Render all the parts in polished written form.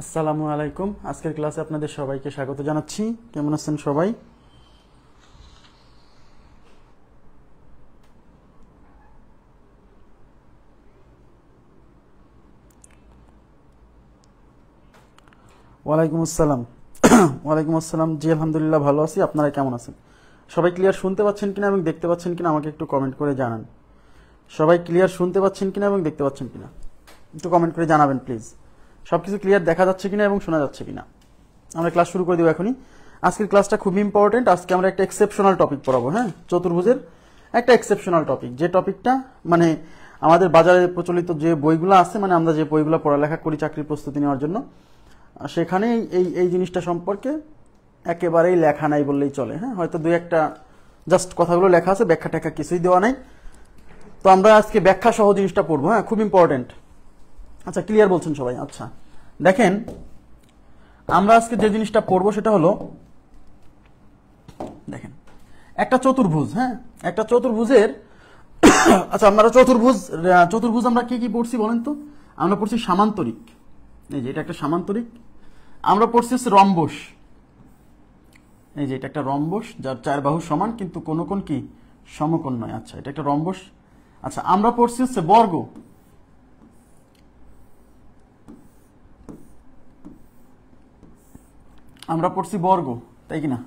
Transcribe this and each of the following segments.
আসসালামু আলাইকুম। আজকের ক্লাসে আপনাদের সবাইকে স্বাগত জানাচ্ছি। কেমন আছেন সবাই? ওয়ালাইকুম আসসালাম। ওয়ালাইকুম আসসালাম। জি আলহামদুলিল্লাহ ভালো আছি। আপনারা কেমন আছেন? সবাই ক্লিয়ার শুনতে পাচ্ছেন কিনা এবং দেখতে পাচ্ছেন কিনা আমাকে একটু কমেন্ট করে জানান। সবাই ক্লিয়ার শুনতে পাচ্ছেন কিনা এবং দেখতে পাচ্ছেন কিনা একটু কমেন্ট করে জানাবেন প্লিজ। সবকিছু ক্লিয়ার দেখা যাচ্ছে কিনা এবং শোনা যাচ্ছে কিনা। আমরা ক্লাস শুরু করে দেবো এখনই। আজকের ক্লাসটা খুব ইম্পর্টেন্ট। আজকে আমরা একটা এক্সেপশনাল টপিক পড়াবো। হ্যাঁ, চতুর্ভুজের একটা এক্সেপশনাল টপিক, যে টপিকটা মানে আমাদের বাজারে প্রচলিত যে বইগুলো আছে, মানে আমরা যে বইগুলো পড়ালেখা করি চাকরির প্রস্তুতি নেওয়ার জন্য, সেখানে এই এই জিনিসটা সম্পর্কে একেবারেই লেখা নাই বললেই চলে। হ্যাঁ, হয়তো দুই একটা জাস্ট কথাগুলো লেখা আছে, ব্যাখ্যা ট্যাখ্যা কিছুই দেওয়া নাই। তো আমরা আজকে ব্যাখ্যা সহ জিনিসটা পড়বো। হ্যাঁ, খুব ইম্পর্টেন্ট। আচ্ছা, ক্লিয়ার বলছেন সবাই? আচ্ছা দেখেন, আমরা আজকে যে জিনিসটা পড়বো সেটা হলো, দেখেন একটা চতুর্ভুজ। হ্যাঁ, একটা চতুর্ভুজের আচ্ছা আমরা চতুর্ভুজ আমরা কি কি পড়ছি বলেন তো? আমরা পড়ছি সামান্তরিক, এই যে এটা একটা সামান্তরিক। আমরা পড়ছি হচ্ছে রম্বস, এই যে এটা একটা রম্বস যার চার বাহু সমান কিন্তু কোন কোণ কি সমকোণ নয়। আচ্ছা, এটা একটা রম্বস। আচ্ছা, আমরা পড়ছি হচ্ছে বর্গ। আমরা পড়ছি বর্গ, তাই কিনা?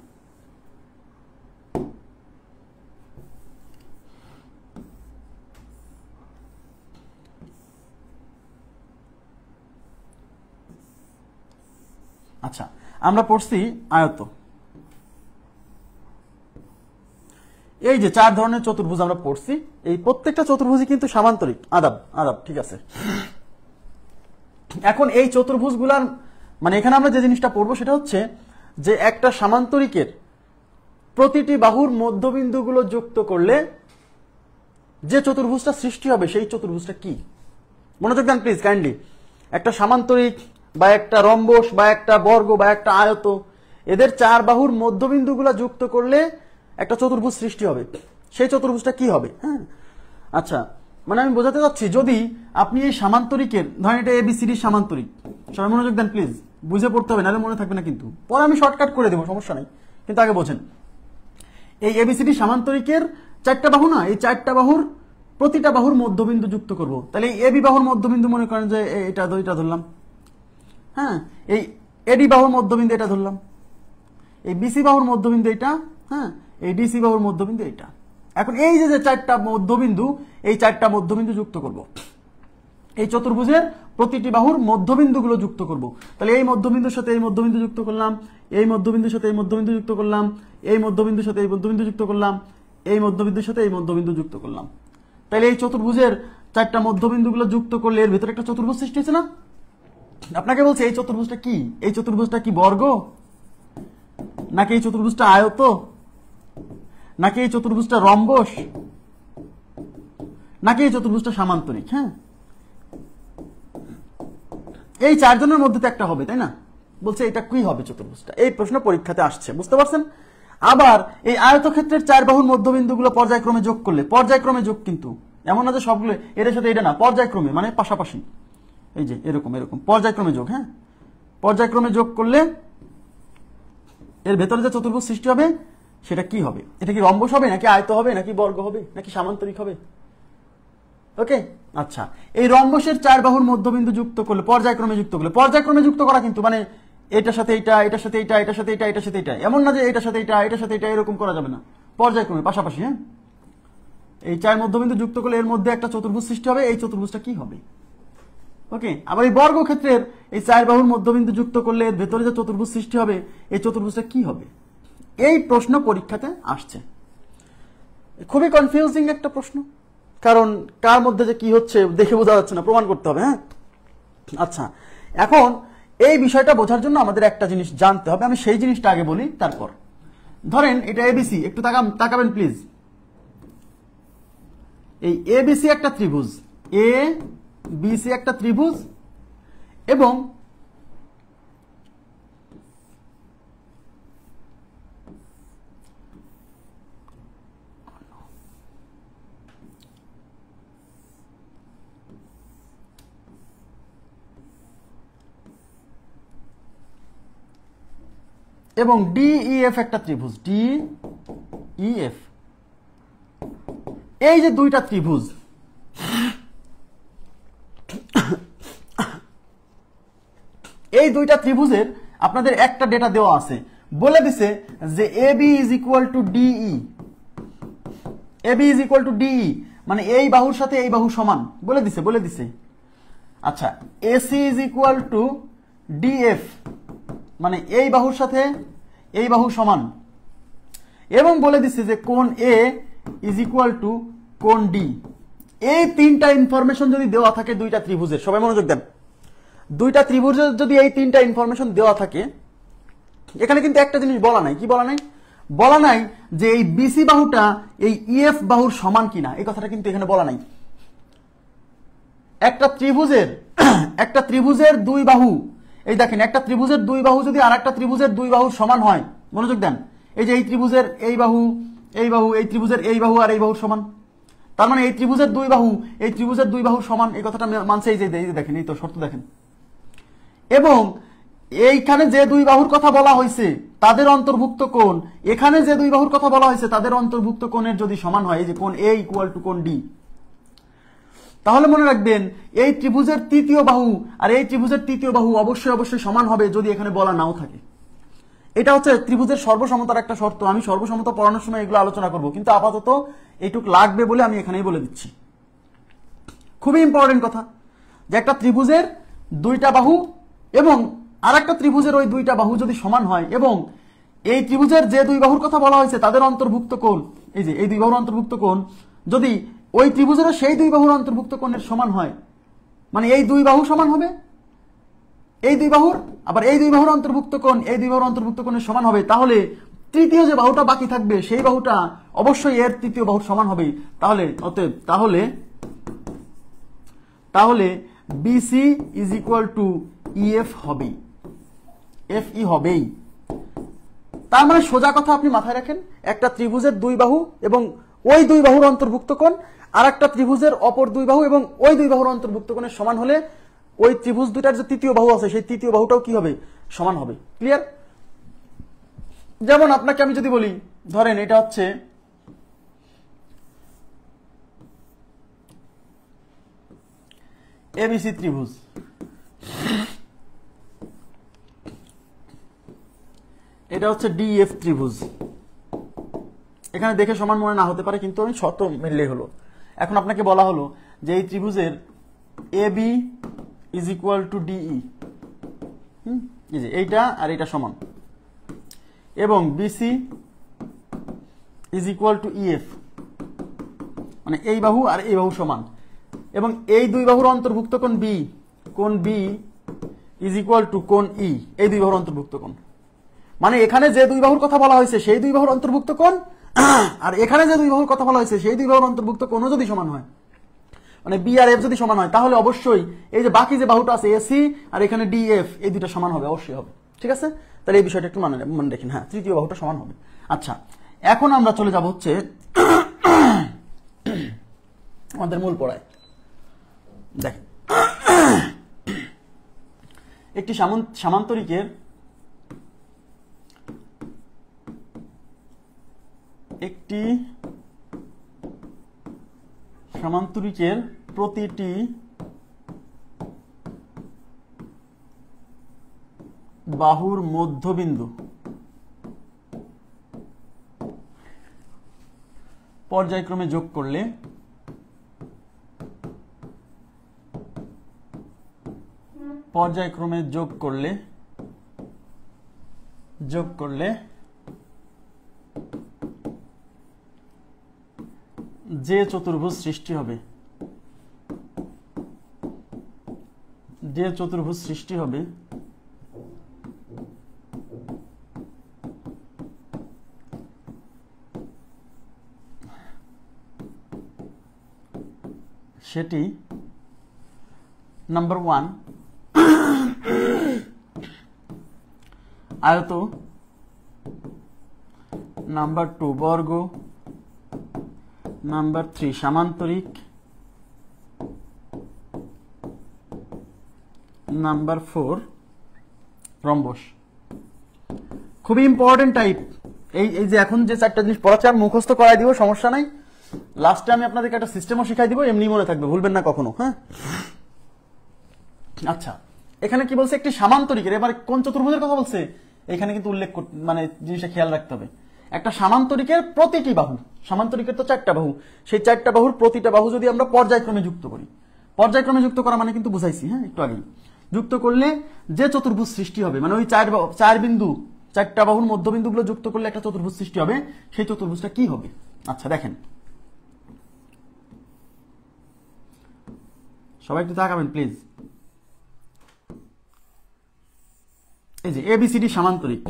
আচ্ছা, আমরা পড়ছি আয়ত। এই যে চার ধরনের চতুর্ভুজ আমরা পড়ছি, এই প্রত্যেকটা চতুর্ভুজই কিন্তু সামান্তরিক। আদাব আদাব, ঠিক আছে। এখন এই চতুর্ভুজগুলার মানে এখানে আমরা যে জিনিসটা পড়বো সেটা হচ্ছে যে একটা সামান্তরিকের প্রতিটি বাহুর মধ্যবিন্দুগুলো যুক্ত করলে যে চতুর্ভুজটা সৃষ্টি হবে সেই চতুর্ভুজটা কি। মনোযোগ দেন প্লিজ কাইন্ডলি। একটা সামান্তরিক বা একটা রম্বস বা একটা বর্গ বা একটা আয়ত, এদের চার বাহুর মধ্যবিন্দুগুলো যুক্ত করলে একটা চতুর্ভুজ সৃষ্টি হবে। সেই চতুর্ভুজটা কি হবে? হ্যাঁ, আচ্ছা মানে আমি বোঝাতে চাচ্ছি, যদি আপনি এই সামান্তরিকের, ধরেন এটা এবিসিডি সামান্তরিক, সবাই মনোযোগ দেন প্লিজ, বুঝে পড়তে হবে নাহলে মনে থাকবে না কিন্তু। পরে আমি শর্টকাট করে দেবো, সমস্যা নেই, কিন্তু আগে বোঝেন। এই এবিসিডি সামান্তরিকের চারটা বাহু না, এই চারটা বাহুর প্রতিটা বাহুর মধ্যবিন্দু যুক্ত করব। তাহলে এই এবি বাহুর মধ্যবিন্দু মনে করেন যে এটা ধরলাম। হ্যাঁ, এই এডি বাহুর মধ্যবিন্দু এটা ধরলাম। এই বিসি বাহুর মধ্যবিন্দু এটা। হ্যাঁ, এই ডিসি বাহুর মধ্যবিন্দু এটা। এখন এই যে চারটা মধ্যবিন্দু, এই চারটা মধ্যবিন্দু যুক্ত করব। এই চতুর্ভুজের প্রতিটি বাহুর মধ্যবিন্দুগুলো যুক্ত করব। তাহলে এই মধ্যবিন্দুর সাথে এই মধ্যবিন্দু যুক্ত করলাম, এই মধ্যবিন্দুর সাথে এই মধ্যবিন্দু যুক্ত করলাম, এই মধ্যবিন্দুর সাথে এই মধ্যবিন্দু যুক্ত করলাম, এই মধ্যবিন্দুর সাথে এই মধ্যবিন্দু যুক্ত করলাম। তাহলে এই চতুর্ভুজের চারটা মধ্যবিন্দুগুলো যুক্ত করলে এর ভিতরে একটা চতুর্ভুজ সৃষ্টি হয়েছে না? আপনাকে বলছে এই চতুর্ভুজটা কি? এই চতুর্ভুজটা কি বর্গ, নাকি এই চতুর্ভুজটা আয়ত, নাকি এই চতুর্ভুজটা রম্বস, নাকি এই চতুর্ভুজটা সামান্তরিক? হ্যাঁ, এই চারজনের মধ্যে তো একটা হবে, তাই না? বলছে এটা কি হবে চতুর্ভুজটা? এই প্রশ্ন পরীক্ষাতে আসছে, বুঝতে পারছেন? আবার এই আয়তক্ষেত্রের চার বাহুর মধ্যবিন্দুগুলো পর্যায়ক্রমে যোগ করলে, পর্যায়ক্রমে যোগ কিন্তু এমন না যে সবগুলো এর সাথে এটা না, পর্যায়ক্রমে মানে পাশাপাশি, এই যে এরকম এরকম পর্যায়ক্রমে যোগ। হ্যাঁ, পর্যায়ক্রমে যোগ করলে এর ভেতরে যে চতুর্ভুজ সৃষ্টি হবে সেটা কি হবে? এটা কি রম্বস হবে, নাকি আয়ত হবে, নাকি বর্গ হবে, নাকি সামান্তরিক হবে? ওকে, আচ্ছা এই রম্বসের চার বাহুর মধ্যবিন্দু যুক্ত করলে, পর্যায়ক্রমে যুক্ত করলে, পর্যায়ক্রমে যুক্ত করা কিন্তু মানে এটার সাথে এটা, এটার সাথে এটা, এটার সাথে এটা, এটার সাথে এটা, এমন না যে এটার সাথে এটা, এটার সাথে এটা, এরকম করা যাবে না। পর্যায়ক্রমে পাশাপাশি। হ্যাঁ, এই চার মধ্যবিন্দু যুক্ত করলে এর মধ্যে একটা চতুর্ভুজ সৃষ্টি হবে। এই চতুর্ভুজটা কি হবে? ওকে, আবার এই বর্গ ক্ষেত্রের এই চার বাহুর মধ্যবিন্দু যুক্ত করলে এর ভেতরে যে চতুর্ভুজ সৃষ্টি হবে এই চতুর্ভুজটা কি হবে? এই প্রশ্ন পরীক্ষাতে আসছে। খুবই কনফিউজিং একটা প্রশ্ন, কারণ কার মধ্যে যে কি হচ্ছে দেখে বোঝা যাচ্ছে না, প্রমাণ করতে হবে। হ্যাঁ, আচ্ছা এখন এই বিষয়টা বোঝার জন্য আমাদের একটা জিনিস জানতে হবে। আমি সেই জিনিসটা আগে বলি, তারপর ধরেন এটা এবিসি, একটু তাকাবেন প্লিজ। এই এবিসি একটা ত্রিভুজ, এ বিসি একটা ত্রিভুজ, এবং এবং ডিইএফ একটা ত্রিভুজ, ডিইএফ। এই যে দুইটা ত্রিভুজ, এই দুইটা ত্রিভুজের আপনাদের একটা ডেটা দেওয়া আছে, বলে দিছে যে AB is equal to DE, AB is equal to DE, মানে এই বাহুর সাথে এই বাহু সমান, বলে দিছে। আচ্ছা, AC is equal two DF, মানে এই বাহুর সাথে এই বাহু সমান, এবং বলে দিছে যে কোণ এ ইজ ইকুয়াল টু কোণ ডি। এই তিনটা ইনফরমেশন যদি দেওয়া থাকে দুইটা ত্রিভুজের, সবাই মনোযোগ দেন, দুইটা ত্রিভুজের যদি এই তিনটা ইনফরমেশন দেওয়া থাকে, এখানে কিন্তু একটা জিনিস বলা নাই, কি বলা নাই? বলা নাই যে এই বিসি বাহুটা এই ইএফ বাহুর সমান কিনা, এই কথাটা কিন্তু এখানে বলা নাই। একটা ত্রিভুজের দুই বাহু, এই দেখেন, একটা ত্রিভুজের দুই বাহু যদি আর একটা ত্রিভুজের দুই বাহুর সমান হয়, মনোযোগ দেন, এই যে এই ত্রিভুজের এই বাহু, এই বাহু, এই ত্রিভুজের এই বাহু আর এই বাহুর সমান, তার মানে এই ত্রিভুজের দুই বাহু এই ত্রিভুজের দুই বাহুর সমান, এই কথাটা মানছে। এই যে দেখেন, এই তো শর্ত দেখেন। এবং এইখানে যে দুই বাহুর কথা বলা হয়েছে তাদের অন্তর্ভুক্ত কোণ, এখানে যে দুই বাহুর কথা বলা হয়েছে তাদের অন্তর্ভুক্ত কোণের যদি সমান হয়, এই যে কোণ এ ইকুয়াল টু কোণ ডি, তাহলে মনে রাখবেন এই ত্রিভুজের তৃতীয় বাহু আর এই ত্রিভুজের তৃতীয় বাহু অবশ্যই সমান হবে, যদি এখানে বলা নাও থাকে। এটা হচ্ছে ত্রিভুজের সর্বসমতার একটা শর্ত। আমি সর্বসমতা পড়ানোর সময় এগুলো আলোচনা করব, কিন্তু আপাতত এইটুক লাগবে বলে আমি এখানেই বলে দিচ্ছি। খুবই ইম্পর্টেন্ট কথা, যে একটা ত্রিভুজের দুইটা বাহু এবং আর একটা ত্রিভুজের ওই দুইটা বাহু যদি সমান হয়, এবং এই ত্রিভুজের যে দুই বাহুর কথা বলা হয়েছে তাদের অন্তর্ভুক্ত কোণ, এই যে এই দুই বাহুর অন্তর্ভুক্ত কোণ যদি ওই ত্রিভুজের সেই দুই বাহুর অন্তর্ভুক্ত কোণের সমান হয়, মানে এই দুই বাহু সমান হবে এই দুই বাহুর, আবার এই দুই বাহুর অন্তর্ভুক্ত কোণ এই দুই বাহুর অন্তর্ভুক্ত কোণের সমান হবে, তাহলে তৃতীয় যে বাহুটা বাকি থাকবে সেই বাহুটা অবশ্যই এর তৃতীয় বাহুর সমান হবে। তাহলে BC is equal to EF হবে, এফ ই হবেই। তার মানে সোজা কথা আপনি মাথায় রাখেন, একটা ত্রিভুজের দুই বাহু এবং ওই দুই বাহুর অন্তর্ভুক্ত কোণ আর একটা ত্রিভুজের অপর দুই বাহু এবং ওই দুই বাহুর অন্তর্ভুক্ত কোণের সমান হলে ওই ত্রিভুজ দুইটার যে তৃতীয় বাহু আছে সেই তৃতীয় বাহুটাও কি হবে? সমান হবে। ক্লিয়ার? যেমন আপনাকে আমি যদি বলি, ধরেন এটা হচ্ছে এবিসি ত্রিভুজ, এটা হচ্ছে ডিএফ ত্রিভুজ। এখানে দেখে সমান মনে না হতে পারে, কিন্তু আমি শর্ত মিললেই হলো। এখন আপনাকে বলা হলো যে এই ত্রিভুজের AB is equal to DE, এই যে এইটা আর এইটা সমান, এবং BC is equal to EF, মানে এই বাহু আর এই বাহু সমান, এবং এই দুই বাহুর অন্তর্ভুক্ত কোণ বি ইজ ইকুয়াল টু কোণ ই, এই দুই বাহুর অন্তর্ভুক্ত কোণ। মানে এখানে যে দুই বাহুর কথা বলা হয়েছে সেই দুই বাহুর অন্তর্ভুক্ত কোণ, আর এখানে যে দুই বাহুর কথা বলা হয়েছে সেই দুই বাহুর অন্তর্ভুক্ত কোণও যদি সমান হয়, মানে বি আর এফ যদি সমান হয়, তাহলে অবশ্যই এই যে বাকি যে বাহুটা আছে এসি আর এখানে ডিএফ, এই দুইটা সমান হবে, অবশ্যই হবে। ঠিক আছে? তাহলে এই বিষয়টা একটু মনে রাখেন। হ্যাঁ, তৃতীয় বাহুটা সমান হবে। আচ্ছা, এখন আমরা চলে যাব হচ্ছে আমাদের মূল পড়ায়। দেখেন, একটি সামান্তরিকের প্রতিটি বাহুর মধ্যবিন্দু পর্যায়ক্রমে যোগ করলে যে চতুর্ভুজ সৃষ্টি হবে, সেটি নাম্বার 1 আয়ত, নাম্বার 2 বর্গ, নাম্বার 3 সামান্তরিক, নাম্বার 4 রম্বস। খুবই ইম্পর্টেন্ট টাইপ। এই যে এখন যে 4টা জিনিস পড়াচ্ছে আর মুখস্থ করাই দিব, সমস্যা নাই, লাস্টে আমি আপনাদেরকে একটা সিস্টেমও শিখাই দিব, এমনি মনে থাকবে, ভুলবেন না কখনো। হ্যাঁ, আচ্ছা, এখানে কি বলছে, একটি সামান্তরিকের, এবার কোন চতুর্ভুজের কথা বলছে এখানে কিন্তু উল্লেখ মানে জিনিসটা খেয়াল রাখতে হবে। একটা সামান্তরিকের প্রতিটি বাহু, সামান্তরিকের তো 4টা বাহু, সেই 4টা বাহুর প্রতিটা বাহু যদি আমরা পর্যায়ক্রমে যুক্ত করি, পর্যায়ক্রমে যুক্ত করা মানে কিন্তু বুঝাইছি, হ্যাঁ একটু আগেই, যুক্ত করলে যে চতুর্ভুজ সৃষ্টি হবে, মানে ওই 4 বিন্দু, 4টা বাহুর মধ্যবিন্দুগুলো যুক্ত করলে একটা চতুর্ভুজ সৃষ্টি হবে, সেই চতুর্ভুজটা কি হবে? আচ্ছা দেখেন, সবাই একটু তাকাবেন প্লিজ। এই যে এবিসিডি সামান্তরিক,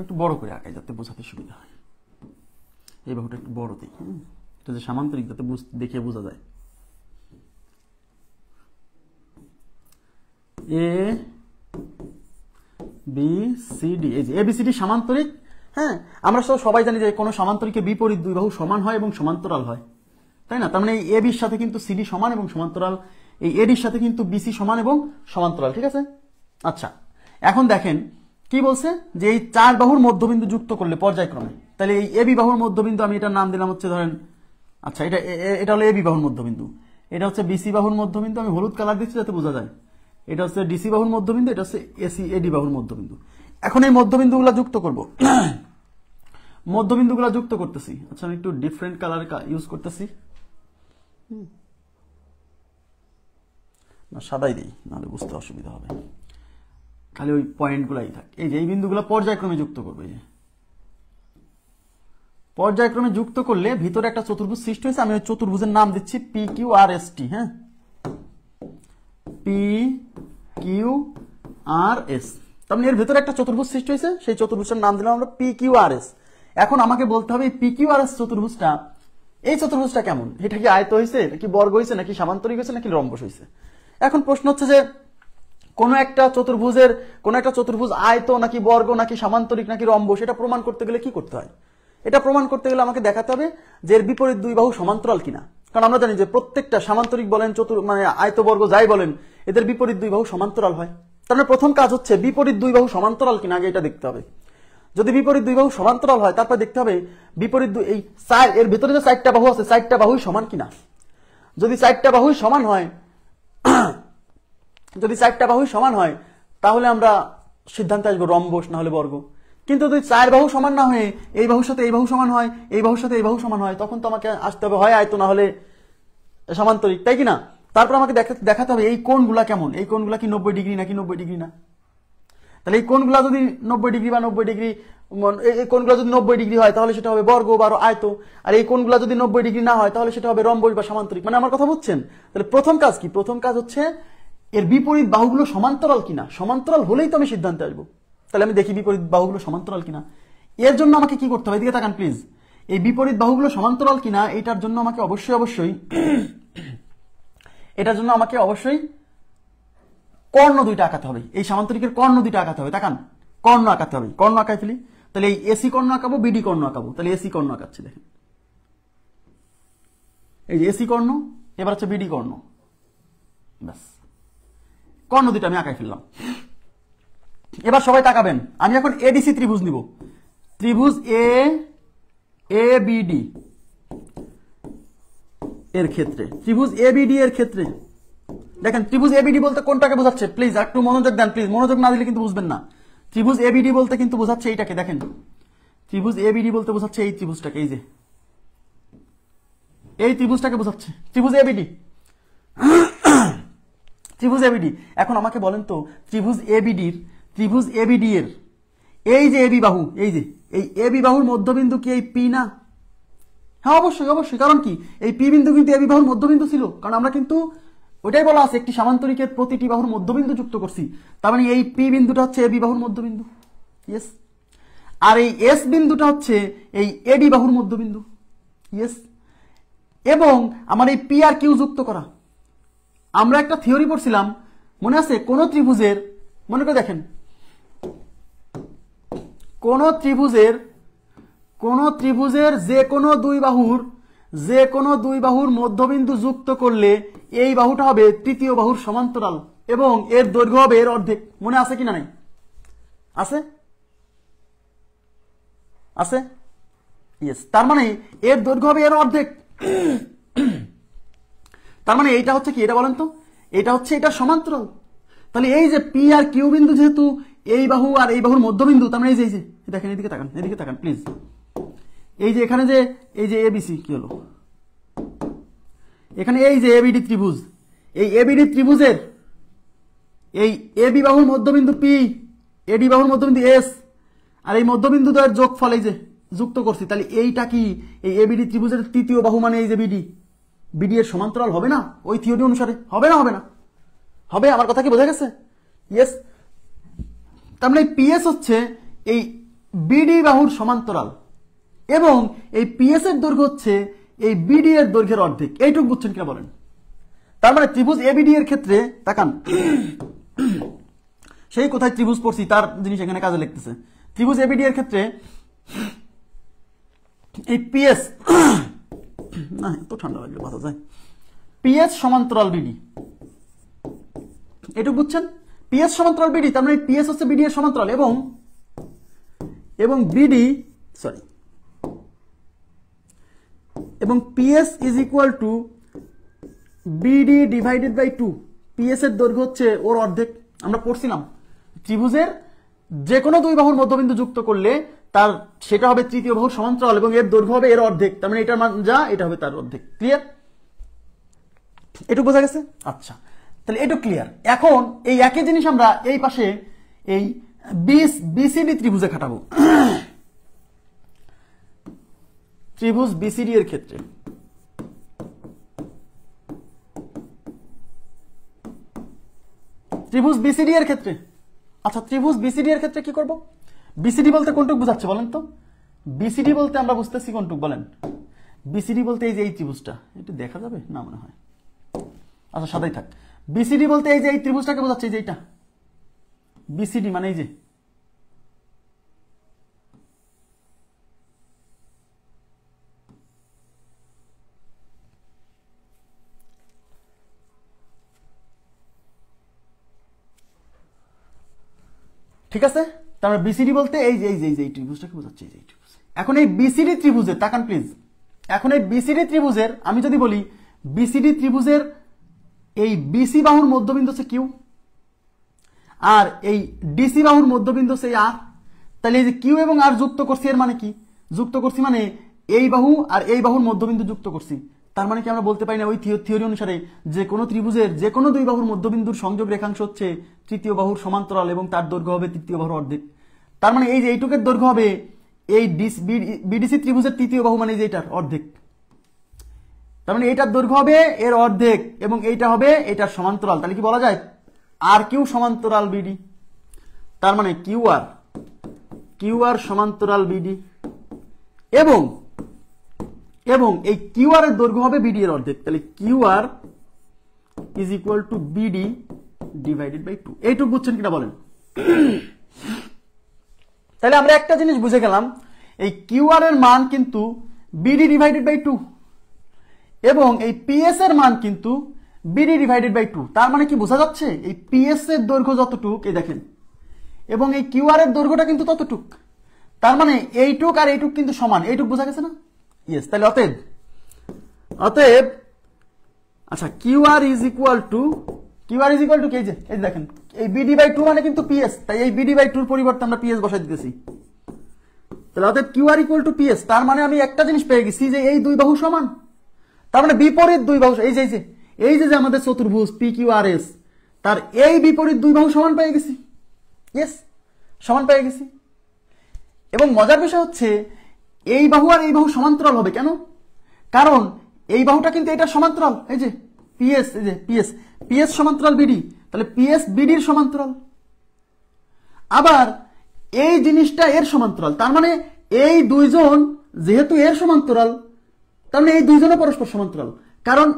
একটু বড় করে আঁকাই যাতে বোঝাতে সুবিধা হয়, এই বাহুটা একটু বড় দিই, এটা যে সামান্তরিক যাতে দেখে বোঝা যায়। এ বি সি ডি, এই যে এবিসিডি সামান্তরিক। হ্যাঁ, আমরা সবাই জানি যে কোনো সামান্তরিকের বিপরীত দুই বাহু সমান হয় এবং সমান্তরাল হয়, তাই না? তার মানে এই এ বির সাথে কিন্তু সিডি সমান এবং সমান্তরাল, এই এডির সাথে কিন্তু বিসি সমান এবং সমান্তরাল, ঠিক আছে? আচ্ছা, এখন দেখেন কি বলছে, যে এই 4 বাহুর মধ্যবিন্দু যুক্ত করলে পর্যায়ক্রমে, তাহলে এই এবি বাহুর মধ্যবিন্দু, আমি এটার নাম দিলাম হচ্ছে ধরেন, আচ্ছা এটা হলো এবি বাহুর মধ্যবিন্দু, এটা হচ্ছে বিসি বাহুর মধ্যবিন্দু, আমি হলুদ কালার দিচ্ছি যাতে বোঝা যায়, এটা হচ্ছে ডিসি বাহুর মধ্যবিন্দু, এটা হচ্ছে এডি বাহুর মধ্যবিন্দু। এখন এই মধ্যবিন্দুগুলো যুক্ত করব, মধ্যবিন্দুগুলো যুক্ত করতেছি। আচ্ছা, আমি একটু ডিফারেন্ট কালার ইউজ করতেছি, না সাদাই দিই, নাহলে বুঝতে অসুবিধা হবে, খালি ওই পয়েন্টগুলাই থাক। এই যে এই বিন্দুগুলো পর্যায়ক্রমে যুক্ত করবে, এই যে পর্যায়ক্রমে যুক্ত করলে ভিতরে একটা চতুর্ভুজ সৃষ্টি হয়েছে, আমি ওই চতুর্ভুজের নাম দিচ্ছি পি কিউ আর এস টি। হ্যাঁ, পি কিউ আর এস, তার মানে এর ভিতরে একটা চতুর্ভুজ সৃষ্টি হয়েছে, সেই চতুর্ভুজের নাম দিলাম আমরা পি কিউ আর এস। এখন আমাকে বলতে হবে পি কিউ আর এস চতুর্ভুজটা, এই চতুর্ভুজটা কেমন, এটা কি আয়ত হয়েছে নাকি বর্গ হয়েছে নাকি সামান্তরিক হয়েছে নাকি রম্বস হয়েছে? এখন প্রশ্ন হচ্ছে যে কোন একটা চতুর্ভুজ আয়ত নাকি বর্গ নাকি সামান্তরিক নাকি রম্বস, এটা প্রমাণ করতে গেলে কি করতে হয়? এটা প্রমাণ করতে গেলে আমাকে দেখাতে হবে যে এর বিপরীত দুই বাহু সমান্তরাল কিনা, কারণ আমরা জানি যে প্রত্যেকটা সামান্তরিক বলেন মানে আয়ত বর্গ যাই বলেন, এদের বিপরীত দুই বাহু সমান্তরাল হয়। তার মানে প্রথম কাজ হচ্ছে বিপরীত দুই বাহু সমান্তরাল কিনা আগে এটা দেখতে হবে। যদি বিপরীত দুই বাহু সমান্তরাল হয়, তারপর দেখতে হবে বিপরীত এই এর ভিতরে যে 4টা বাহু আছে, 4টা বাহুই সমান কিনা। যদি 4টা বাহুই সমান হয়, যদি 4টা বাহুই সমান হয়, তাহলে আমরা সিদ্ধান্তে আসবো রম্বস না হলে বর্গ। কিন্তু যদি 4 বাহু সমান না হয়ে এই বাহুর সাথে এই বাহু সমান হয়, এই বাহুর সাথে এই বাহু সমান হয়, তখন তো আমাকে আসতে হবে হয় আয়ত না হলে সামান্তরিক, তাই কিনা? তারপর আমাকে দেখাতে হবে এই কোণগুলা কেমন, এই কোণগুলা কি 90 ডিগ্রি নাকি 90 ডিগ্রি না। তাহলে এই কোণগুলা যদি 90 ডিগ্রি বা 90 ডিগ্রি, এই কোণগুলা যদি 90 ডিগ্রি হয় তাহলে সেটা হবে বর্গ বা আয়ত, আর এই কোণগুলা যদি 90 ডিগ্রি না হয় তাহলে সেটা হবে রম্বস বা সামান্তরিক। মানে আমার কথা বুঝছেন? তাহলে প্রথম কাজ কি? প্রথম কাজ হচ্ছে এর বিপরীত বাহুগুলো সমান্তরাল কিনা। সমান্তরাল হলেই তো আমি সিদ্ধান্তে আসবো। তাহলে আমি দেখি বিপরীত বাহুগুলো সমান্তরাল কিনা। এর জন্য আমাকে কি করতে হবে? এদিকে তাকান প্লিজ। এই বিপরীত বাহুগুলো সমান্তরাল কিনা এটার জন্য আমাকে অবশ্যই কর্ণ দুইটা আঁকাতে হবে। এই সামান্তরিকের কর্ণ দুইটা আঁকাতে হবে। তাকান, কর্ণ আঁকাতে হবে। কর্ণ আঁকাই ফেলি। তাহলে এই এসি কর্ণ আঁকাবো, বিডি কর্ণ আঁকাবো। তাহলে এসি কর্ণ আঁকাচ্ছি, দেখেন এই যে এসি কর্ণ, এবার হচ্ছে বিডি কর্ণ। ব্যাস, কর্ণ দুইটা আমি আঁকাই ফেললাম। এবার সবাই তাকাবেন, আমি এখন এডিসি ত্রিভুজ নিব। ত্রিভুজ এ বিডি এর ক্ষেত্রে, ত্রিভুজ এবিডি এর ক্ষেত্রে দেখেন, ত্রিভুজ এবিডি বলতে কোনটাকে বোঝাচ্ছে? প্লিজ একটু মনোযোগ দেন, প্লিজ মনোযোগ না দিলে কিন্তু বুঝবেন না। ত্রিভুজ এবিডি বলতে কিন্তু বোঝাচ্ছে এইটাকে, দেখেন ত্রিভুজ এবিডি বলতে বোঝাচ্ছে এই ত্রিভুজটাকে, এই যে এই ত্রিভুজটাকে বোঝাচ্ছে ত্রিভুজ এবিডি। ত্রিভুজ এবিডি। এখন আমাকে বলেন তো, ত্রিভুজ এবিডি এর এই যে এবি বাহু, এই যে এই এবি বাহুর মধ্যবিন্দু কি এই পি না? হ্যাঁ অবশ্যই অবশ্যই। কারণ কি, এই পি বিন্দু কিন্তু এবি বাহুর মধ্যবিন্দু ছিল। কারণ আমরা কিন্তু ওইটাই বলা আছে একটি সামান্তরিকের প্রতিটি বাহুর মধ্যবিন্দু যুক্ত করছি। তার মানে এই পি বিন্দুটা হচ্ছে এবি বাহুর মধ্যবিন্দু। ইয়েস। আর এই এস বিন্দুটা হচ্ছে এই এডি বাহুর মধ্যবিন্দু। ইয়েস। এবং আমার এই পি আর কিউ যুক্ত করা, আমরা একটা থিওরি পড়ছিলাম মনে আছে? কোন ত্রিভুজের, মনে করে দেখেন, কোন ত্রিভুজের যে কোনো দুই বাহুর মধ্যবিন্দু যুক্ত করলে এই বাহুটা হবে তৃতীয় বাহুর সমান্তরাল। এবং এর দৈর্ঘ্য হবে এর অর্ধেক। মনে আছে কিনা নাই? আছে আছে ইয়েস। তার মানে এর দৈর্ঘ্য হবে এর অর্ধেক। তার মানে এইটা হচ্ছে কি, এটা বলেন তো, এটা হচ্ছে এটা সমান্তরাল। তাহলে এই যে পি আর কিউ বিন্দু যেহেতু এই বাহু আর এই বাহুর মধ্যবিন্দু, তার মানে এই যে দেখেন, এদিকে তাকান, এদিকে তাকান প্লিজ। এই যে এখানে যে এই যে এবিসি কি হলো, এখানে এই যে এবিডি ত্রিভুজ, এই এবিডি ত্রিভুজের এই এবি বাহুর মধ্যবিন্দু পি, এডি বাহুর মধ্যবিন্দু এস, আর এই মধ্যবিন্দু দ্বয়ের যোগফল এই যে যুক্ত করছি। তাহলে এইটা কি এই এবিডি ত্রিভুজের তৃতীয় বাহু, মানে এই যে বিডি, বিডি এর সমান্তরাল হবে না? ওই থিওরি অনুসারে হবে না? হবে না? হবে। আমার কথা কি বোঝা গেছে? ইয়েস। তার মানে পিএস হচ্ছে এই বিডি বাহুর সমান্তরাল এবং এই পিএস এর দৈর্ঘ্য হচ্ছে এই বিডি এর দৈর্ঘ্যের অর্ধেক। এইটুকু বুঝছেন কিনা বলেন? তার মানে ত্রিভুজ এবিডি এর ক্ষেত্রে তাকান, সেই কোথায় ত্রিভুজ পড়ছি তার জিনিস এখানে কাজে লিখতেছে। ত্রিভুজ এবিডি এর ক্ষেত্রে এই পিএস, না এত ঠান্ডা লাগলে বাঁচা যায়, পিএস সমান্তরাল বিডি, এটুকু বুঝছেন? পিএস সমান্তরাল বিডি, তার মানে পিএস হচ্ছে বিডি এর সমান্তরাল এবং বিডি সরি এবং PS is equal to BD divided by 2। PS এর দৈর্ঘ্য হচ্ছে ওর অর্ধেক। আমরা পড়ছিলাম ত্রিভুজের যে কোনো দুই বাহুর মধ্যবিন্দু যুক্ত করলে তার সেটা হবে তৃতীয় বাহুর সমান্তরাল এবং এর দৈর্ঘ্য হবে এর অর্ধেক। তার মানে এটার মান যা, এটা হবে তার অর্ধেক। ক্লিয়ার? এটুকু বোঝা গেছে? আচ্ছা, তাহলে এটুকু ক্লিয়ার। এখন এই একই জিনিস আমরা এই পাশে এই বিসিডি ত্রিভুজে খাটাবো। ত্রিভুজ বিসিডি এর ক্ষেত্রে ত্রিভুজ বিসিডি এর ক্ষেত্রে আচ্ছা, ত্রিভুজ বিসিডি এর ক্ষেত্রে কি করব? বিসিডি বলতে কোনটুক বুঝাচ্ছে বলেন তো? বিসিডি বলতে আমরা বুঝতেছি কোনটুক বলেন? বিসিডি বলতে এই যে এই ত্রিভুজটা, এটা দেখা যাবে না মনে হয়, আচ্ছা সাদাই থাক। বিসিডি বলতে এই যে এই ত্রিভুজটাকে বোঝাচ্ছে, এই যে এইটা বিসিডি, মানে এই যে ঠিক আছে। তার মানে বিসিডি বলতে এই যে এই ত্রিভুজটাকে বোঝাচ্ছে, এই যে এই ত্রিভুজ। এখন এই বিসিডি ত্রিভুজের তাকান প্লিজ, এখন এই বিসিডি ত্রিভুজের আমি যদি বলি বিসিডি ত্রিভুজের এই বিসি বাহুর মধ্যবিন্দু হচ্ছে কিউ আর এই ডিসি বাহুর মধ্যবিন্দু হচ্ছে আর। তাহলে এই যে কিউ এবং আর যুক্ত করছি, এর মানে কি? যুক্ত করছি মানে এই বাহু আর এই বাহুর মধ্যবিন্দু যুক্ত করছি। তার মানে কি আমরা বলতে পারি না ওই থিওরি অনুসারে যে কোনো ত্রিভুজের যে কোনো দুই বাহুর মধ্যবিন্দুর সংযোগ রেখাংশ হচ্ছে তৃতীয় বাহুর সমান্তরাল এবং তার দৈর্ঘ্য হবে তৃতীয় বাহুর অর্ধেক। তার মানে এই যে এইটুকের দৈর্ঘ্য হবে এই বিডিসি ত্রিভুজের তৃতীয় বাহু, মানে যে এটার অর্ধেক। তার মানে এইটার দৈর্ঘ্য হবে এর অর্ধেক এবং এইটা হবে এটার সমান্তরাল। তাহলে কি বলা যায়? আর কিউ সমান্তরাল বিডি। তার মানে কিউ আর সমান্তরাল বিডি এবং এই কিউ আর এর দৈর্ঘ্য হবে বিডি এর অর্ধেক। তাহলে Q R is equal to BD divided by 2। এইটুকু বুঝছেন কিনা বলেন? তাহলে আমরা একটা জিনিস বুঝে গেলাম, এই কিউ আর এর মান কিন্তু বিডি ডিভাইডেড বাই 2 এবং এই পিএস এর মান কিন্তু বিডি ডিভাইডেড বাই 2। তার মানে কি বোঝা যাচ্ছে? এই পিএস এর দৈর্ঘ্য যতটুক এই দেখেন এবং এই কিউ আর এর দৈর্ঘ্যটা কিন্তু ততটুক। তার মানে এইটুক আর এইটুক কিন্তু সমান। এইটুক বোঝা গেছে না? ইয়েস। তাহলে অতএব আচ্ছা, Q R is equal to কি যে এই দেখেন এই বিডি বাই 2 মানে কিন্তু পিএস, তাই এই বিডি বাই 2 এর পরিবর্তে আমরা পিএস বসাই দিতেছি। তাহলে অতএব Q R equal to PS. তার মানে আমি একটা জিনিস পেয়ে গেছি যে এই দুই বাহু সমান। তার মানে বিপরীত দুই বাহু, এই যে আমাদের চতুর্ভুজ পি কিউ আর এস, তার এই বিপরীত দুই বাহু সমান পেয়ে গেছি। ইয়েস, সমান পেয়ে গেছি। এবং মজার বিষয় হচ্ছে এই বাহু আর এই বাহু সমান্তরাল হবে কেন? কারণ এই বাহুটা কিন্তু এটা সমান্তরাল, এই যে পিএস, এই যে পিএস সমান্তরাল বিডি, তাহলে পিএস বিডির সমান্তরাল। আবার এই জিনিসটা এর সমান্তরাল। তার মানে এই দুইজন যেহেতু এর সমান্তরাল, তার মানে এই দুইজনও পরস্পর সমান্তরাল। কারণ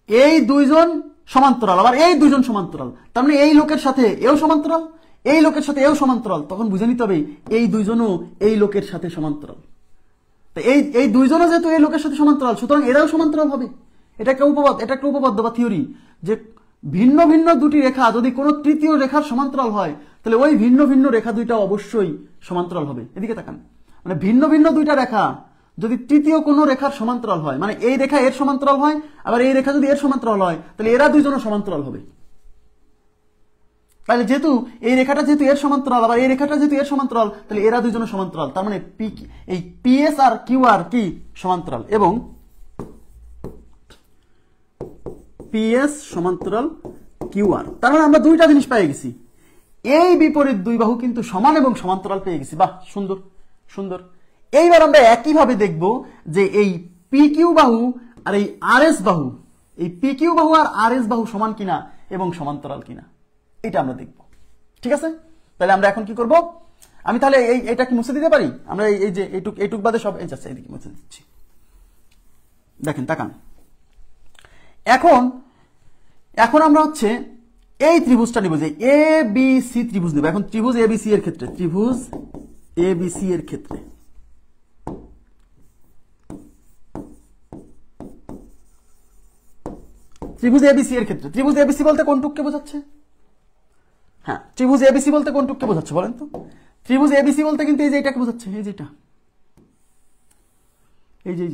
এই দুইজন সমান্তরাল, আবার এই দুইজন সমান্তরাল, তার মানে এই লোকের সাথে এও সমান্তরাল, এই লোকের সাথে এও সমান্তরাল। তখন বুঝে নিতে হবে এই দুইজনও এই লোকের সাথে সমান্তরাল। তো এই দুইজনও যেহেতু এই লোকের সাথে সমান্তরাল, সুতরাং এরাও সমান্তরাল হবে। এটা একটা উপপাদ্য বা থিওরি যে ভিন্ন ভিন্ন দুটি রেখা যদি কোনো তৃতীয় রেখার সমান্তরাল হয় তাহলে ওই ভিন্ন ভিন্ন রেখা দুইটা অবশ্যই সমান্তরাল হবে। এদিকে তাকান, মানে ভিন্ন ভিন্ন দুইটা রেখা যদি তৃতীয় কোনো রেখার সমান্তরাল হয়, মানে এই রেখা এর সমান্তরাল হয়, আবার এই রেখা যদি এর সমান্তরাল হয়, তাহলে এরা দুইজনের সমান্তরাল হবে। তাহলে যেহেতু এই রেখাটা যেহেতু এর সমান্তরাল, আবার এই রেখাটা যেহেতু এর সমান্তরাল, তাহলে এরা দুইজনের সমান্তরাল। তার মানে এই পিএস আর কিউ আর কি সমান্তরাল, এবং পিএস সমান্তরাল কিউ আর। তার মানে আমরা দুইটা জিনিস পেয়ে গেছি, এই বিপরীত দুই বাহু কিন্তু সমান এবং সমান্তরাল পেয়ে গেছি। বাহ, সুন্দর সুন্দর। এইবার আমরা একইভাবে দেখব যে এই পি কিউ বাহু আর এই আর এস বাহু, এই পি কিউ বাহু আর আর এস বাহু সমান কিনা এবং সমান্তরাল কিনা, এটা আমরা দেখব। ঠিক আছে, তাহলে আমরা এখন কি করব, আমি তাহলে এইটা কি মুছে দিতে পারি? আমরা এই যে এইটুক বাদে সব এই যাচ্ছে, এইদিকে মুছে দিচ্ছি। দেখেন, তাকান, এখন আমরা হচ্ছে এই ত্রিভুজটা নিব, যে এ বি সি ত্রিভুজ নেব। এখন ত্রিভুজ এ বি সি এর ক্ষেত্রে, ত্রিভুজ এ বি সি এর ক্ষেত্রে ত্রিভুজ এবিসি এর ক্ষেত্রে, ত্রিভুজ এবিসি বলতে কোনটুককে বোঝাচ্ছে? হ্যাঁ, ত্রিভুজ এবিসি বলতে কোনটুককে বোঝাচ্ছে বলেন তো? ত্রিভুজ এবিসি বলতে কিন্তু এই যে এটাকে বোঝাচ্ছে, এই যেটা, এই যে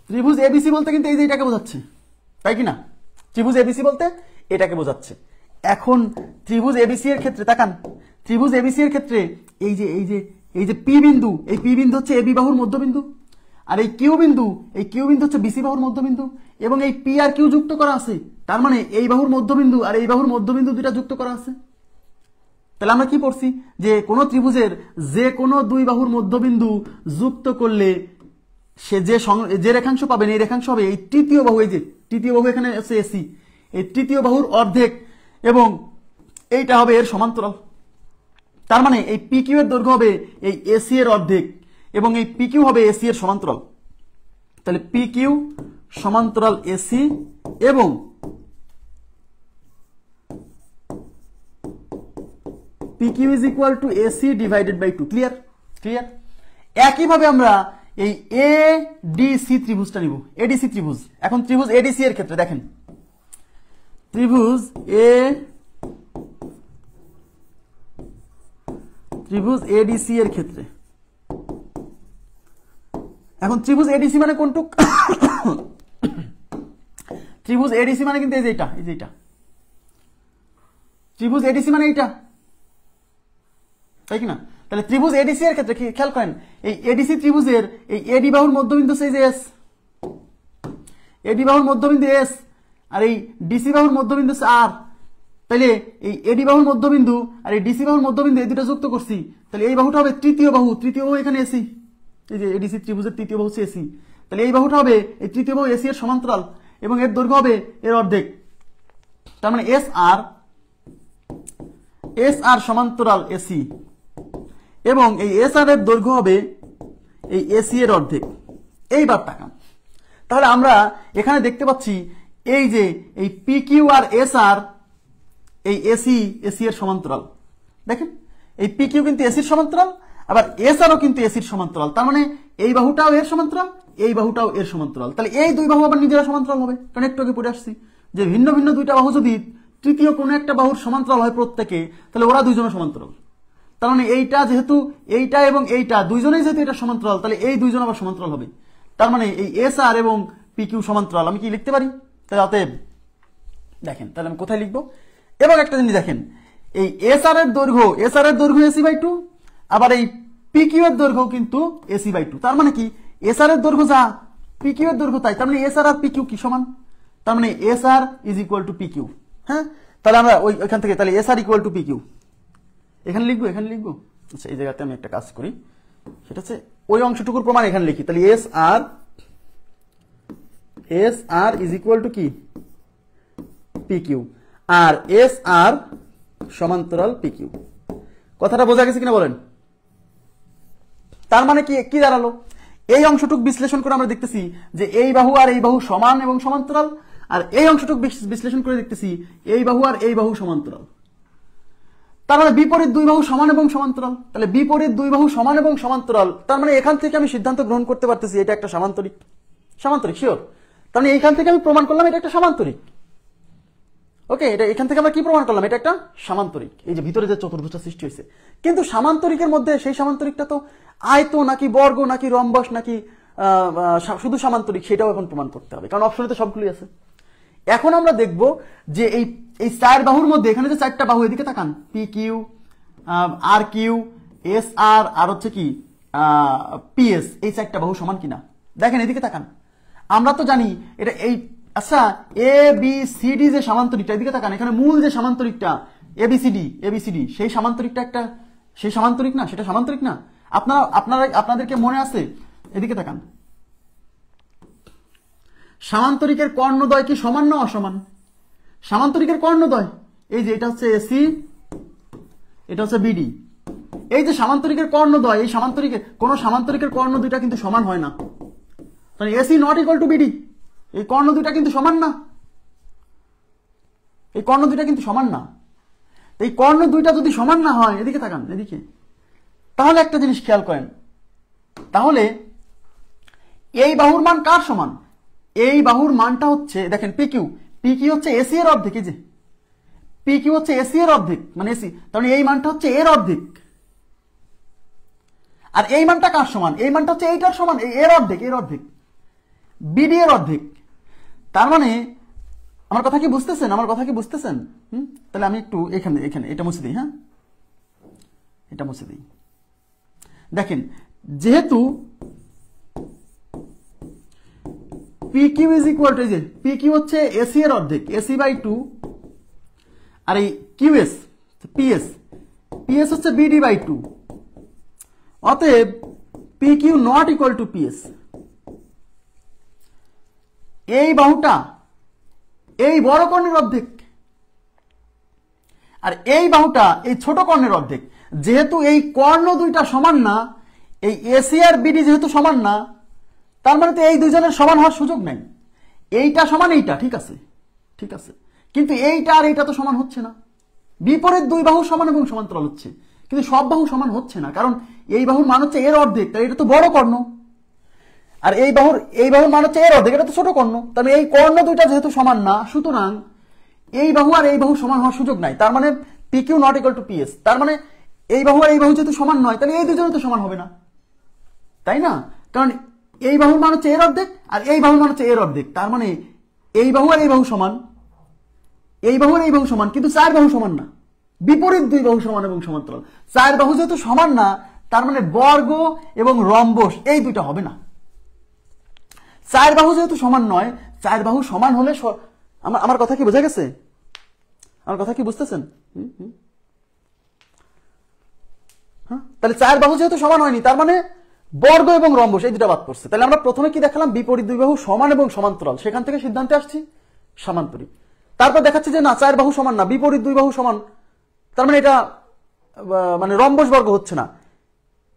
ত্রিভুজ এবিসি বলতে কিন্তু এই যে এটাকে বোঝাচ্ছে, তাই কি না? ত্রিভুজ এবিসি বলতে এটাকে বোঝাচ্ছে। এখন ত্রিভুজ এবিসি এর ক্ষেত্রে তাকান, ত্রিভুজ এবিসি এর ক্ষেত্রে এই যে পি বিন্দু, এই পি বিন্দু হচ্ছে এবি বাহুর মধ্যবিন্দু, আর এই কিউ বিন্দু হচ্ছে বিসি বাহুর মধ্যবিন্দু, এবং এই পি আর কিউ যুক্ত করা আছে। তার মানে এই বাহুর মধ্যবিন্দু আর এই বাহুর মধ্যবিন্দু দুইটা যুক্ত করা আছে। তাহলে আমরা কি পড়ছি, যে কোন ত্রিভুজের যে কোনো দুই বাহুর মধ্যবিন্দু যুক্ত করলে সে যে রেখাংশ পাবেন, এই রেখাংশ হবে এই তৃতীয় বাহু, এই যে তৃতীয় বাহু এখানে আছে এসি, এই তৃতীয় বাহুর অর্ধেক, এবং এইটা হবে এর সমান্তরাল। তার মানে এই পি কিউ এর দৈর্ঘ্য হবে এই এসি এর অর্ধেক, এবং এই পি কিউ হবে এসি এর সমান্তরাল। তাহলে পি কিউ সমান্তরাল এসি, এবং P Q is equal to AC divided by 2। Clear? Clear. একইভাবে আমরা এই এ ডি সি ত্রিভুজটা নিব, এডিসি ত্রিভুজ। এখন ত্রিভুজ এডিসি এর ক্ষেত্রে দেখেন, ত্রিভুজ এডিসি এর ক্ষেত্রে, এখন ত্রিভুজ এডিসি মানে কোনটুক? ত্রিভুজ এডিসি মানে কিন্তু এই যে এটা, ত্রিভুজ এডিসি মানে এইটা, তাই কি না? তাহলে ত্রিভুজ এডিসি এর ক্ষেত্রে খেয়াল করেন, এই এডিসি ত্রিভুজের এই এডি বাহুর মধ্যবিন্দু সেই যে এস, এডি বাহুর মধ্যবিন্দু এস, আর এই ডিসি বাহুর মধ্যবিন্দু আর। তাহলে এই এডি বাহুর মধ্যবিন্দু আর এই ডিসি বাহুর মধ্যবিন্দু এই দুটো যুক্ত করছি, তাহলে এই বাহুটা হবে তৃতীয় বাহু, এখানে এসি, এই যে এডিসি ত্রিভুজের তৃতীয় বাহু হচ্ছে এসি। তাহলে এই বাহুটা হবে এই তৃতীয় বাহু এসি এর সমান্তরাল, এবং এর দৈর্ঘ্য হবে এর অর্ধেক। তার মানে এস আর সমান্তরাল এসি, এবং এই এস আর এর দৈর্ঘ্য হবে এই এসি এর অর্ধেক। এইবার তাকান, তাহলে আমরা এখানে দেখতে পাচ্ছি এই যে এই পি কিউ আর এস আর এই এসি এর সমান্তরাল। দেখেন, এই পি কিউ কিন্তু এসির সমান্তরাল, আবার এস আরও কিন্তু এসির সমান্তরাল। তার মানে এই বাহুটাও এর সমান্তরাল, এই বাহুটাও এর সমান্তরাল। তাহলে এই দুই বাহু আবার নিজেরা সমান্তরাল হবে, কারণ একটু আগে পড়ে আসছি যে ভিন্ন ভিন্ন দুইটা বাহু যদি তৃতীয় কোনো একটা বাহুর সমান্তরাল হয় প্রত্যেকে, তাহলে ওরা দুইজনের সমান্তরাল। তার মানে এইটা যেহেতু এইটা এবং এইটা দুইজনেই যেহেতু এটা সমান্তরাল, তাহলে এই দুইজন আবার সমান্তরাল হবে। তার মানে এই এস আর এবং পি কিউ সমান্তরাল। আমি কি লিখতে পারি? তাহলে অতএব দেখেন, তাহলে আমি কোথায় লিখবো? এবং একটা জিনিস দেখেন, এই এস আর এর দৈর্ঘ্য এসি বাই 2, আবার এই পি কিউ এর দৈর্ঘ্য কিন্তু এসি বাই 2। তার মানে কি এস আর এর দৈর্ঘ্য যা, পি কিউ এর দৈর্ঘ্য তাই। তার মানে এস আর পি কিউ কি সমান? তার মানে S R is equal to P Q. হ্যাঁ, তাহলে আমরা ওইখান থেকে তাহলে S R equal to P Q এখানে লিখবো। আচ্ছা, এই জায়গাতে আমি একটা কাজ করি, সেটা হচ্ছে ওই অংশটুকুর প্রমাণ এখানে লিখি। তাহলে S R is equal to কি? পি কিউ, আর এস আর সমান্তরাল পি কিউ। কথাটা বোঝা গেছে কিনা বলেন? তার মানে কি দাঁড়ালো? এই অংশটুকু বিশ্লেষণ করে আমরা দেখতেছি যে এই বাহু আর এই বাহু সমান এবং সমান্তরাল, আর এই অংশটুকু বিশ্লেষণ করে দেখতেছি এই বাহু আর এই বাহু সমান্তরাল। তার মানে বিপরীত দুই বাহু সমান এবং সমান্তরাল। তাহলে বিপরীত দুই বাহু সমান এবং সমান্তরাল, তার মানে এখান থেকে আমি সিদ্ধান্ত গ্রহণ করতে পারতেছি এটা একটা সামান্তরিক শিওর। তার মানে এইখান থেকে আমি প্রমাণ করলাম এটা একটা সামান্তরিক। ওকে, এটা এখান থেকে আমরা কি প্রমাণ করলাম, এটা একটা সামান্তরিক, এই যে ভিতরে যে চতুর্ভুজটা সৃষ্টি হয়েছে। কিন্তু সামান্তরিকের মধ্যে সেই সামান্তরিকটা তো আয়ত নাকি বর্গ নাকি রম্বস নাকি শুধু সামান্তরিক, সেটাও এখন প্রমাণ করতে হবে, কারণ অপশনে তো সবগুলোই আছে। এখন আমরা দেখব যে এই এই চার বাহুর মধ্যে এখানে যে চারটা বাহু, এদিকে তাকান, পি কিউ, আর কিউ, এস আর, আর হচ্ছে কি পিএস, এই চারটা বাহু সমান কিনা। দেখেন এদিকে তাকান, আমরা তো জানি এটা এই, আচ্ছা এ বি সি ডি যে সামান্তরিকটা, এদিকে তাকান, এখানে মূল যে সামান্তরিকটা এবিসিডি, সেই সামান্তরিকটা একটা সেই সামান্তরিক না, সেটা সামান্তরিক না। আপনাদেরকে মনে আছে, এদিকে তাকান, সামান্তরিকের কর্ণদ্বয় কি সমান না অসমান? সামান্তরিকের কর্ণদ্বয়, এই যে এটা হচ্ছে এসি, এটা হচ্ছে বিডি, এই যে সামান্তরিকের কর্ণদ্বয়, এই সামান্তরিকের কোন সামান্তরিকের কর্ণ দুইটা কিন্তু সমান হয় না। মানে AC not equal to BD, এই কর্ণ দুইটা কিন্তু সমান না, এই কর্ণ দুইটা কিন্তু সমান না। এই কর্ণ দুইটা যদি সমান না হয়, এদিকে তাকান এদিকে, তাহলে একটা জিনিস খেয়াল করেন, তাহলে এই বাহুর মান কার সমান? এই বাহুর মানটা হচ্ছে, দেখেন পিকিউ হচ্ছে এসি এর অর্ধেক, এই যে পিকিউ হচ্ছে এসি এর অর্ধেক, মানে এসি, তাহলে এই মানটা হচ্ছে এর অর্ধেক। আর এই মানটা কার সমান? এই মানটা হচ্ছে এইটার সমান, এর অর্ধেক, বিডি এর অর্ধেক। তার মানে আমার কথা কি বুঝতেছেন? তাহলে আমি একটু এখানে এটা মুছে দিই, হ্যাঁ এটা মুছে দিই। দেখেন, যেহেতু PQ ইজ ইকুয়াল টু, এই যে PQ হচ্ছে এসি এর অর্ধেক, এসি বাই 2, আর এই QS PS হচ্ছে BD বাই 2, অতএব PQ not equal two PS। এই বাহুটা এই বড় কর্ণের অর্ধেক, আর এই বাহুটা এই ছোট কর্ণের অর্ধেক। যেহেতু এই কর্ণ দুইটা সমান না, এই এসি আর বিডি যেহেতু সমান না, তার মানে তো এই দুইজনের সমান হওয়ার সুযোগ নাই। এইটা সমান এইটা, ঠিক আছে, কিন্তু এইটা আর এইটা তো সমান হচ্ছে না। বিপরীত দুই বাহু সমান এবং সমান্তরাল হচ্ছে, কিন্তু সব বাহু সমান হচ্ছে না, কারণ এই বাহুর মান হচ্ছে এর অর্ধেক, তাই এটা তো বড় কর্ণ, আর এই বাহুর মান হচ্ছে এর অর্ধেক, এটা তো ছোট কর্ণ। তাহলে এই কর্ণ দুইটা যেহেতু সমান না, সুতরাং এই বাহু আর এই বাহু সমান হওয়ার সুযোগ নাই। তার মানে PQ not equal two PS। তার মানে এই বাহু আর এই বাহু যেহেতু সমান নয়, তাহলে এই দুজনে তো সমান হবে না, তাই না? কারণ এই বাহুর মান হচ্ছে এর অর্ধেক, আর এই বাহুর মান হচ্ছে এর অর্ধেক। তার মানে এই বাহু আর এই বাহু সমান, এই বাহু আর এই বাহু সমান, কিন্তু চার বাহু সমান না। বিপরীত দুই বাহু সমান এবং সমান্তরাল। চার বাহু যেহেতু সমান না, তার মানে বর্গ এবং রম্বস এই দুইটা হবে না। চার বাহু যেহেতু সমান নয়, চার বাহু সমান হলে, আমার কথা কি বোঝা গেছে? আমার কথা কি বুঝতেছেন? হ্যাঁ, তাহলে চার বাহু যেহেতু সমান হয়নি, তার মানে বর্গ এবং রম্বস এই দুটা বাদ পড়ছে। তাহলে আমরা প্রথমে কি দেখালাম? বিপরীত দুই বাহু সমান এবং সমান্তরাল, সেখান থেকে সিদ্ধান্তে আসছি সামান্তরিক। তারপর দেখাচ্ছি যে না, চার বাহু সমান না, বিপরীত দুই বাহু সমান, তার মানে এটা মানে রম্বস বর্গ হচ্ছে না।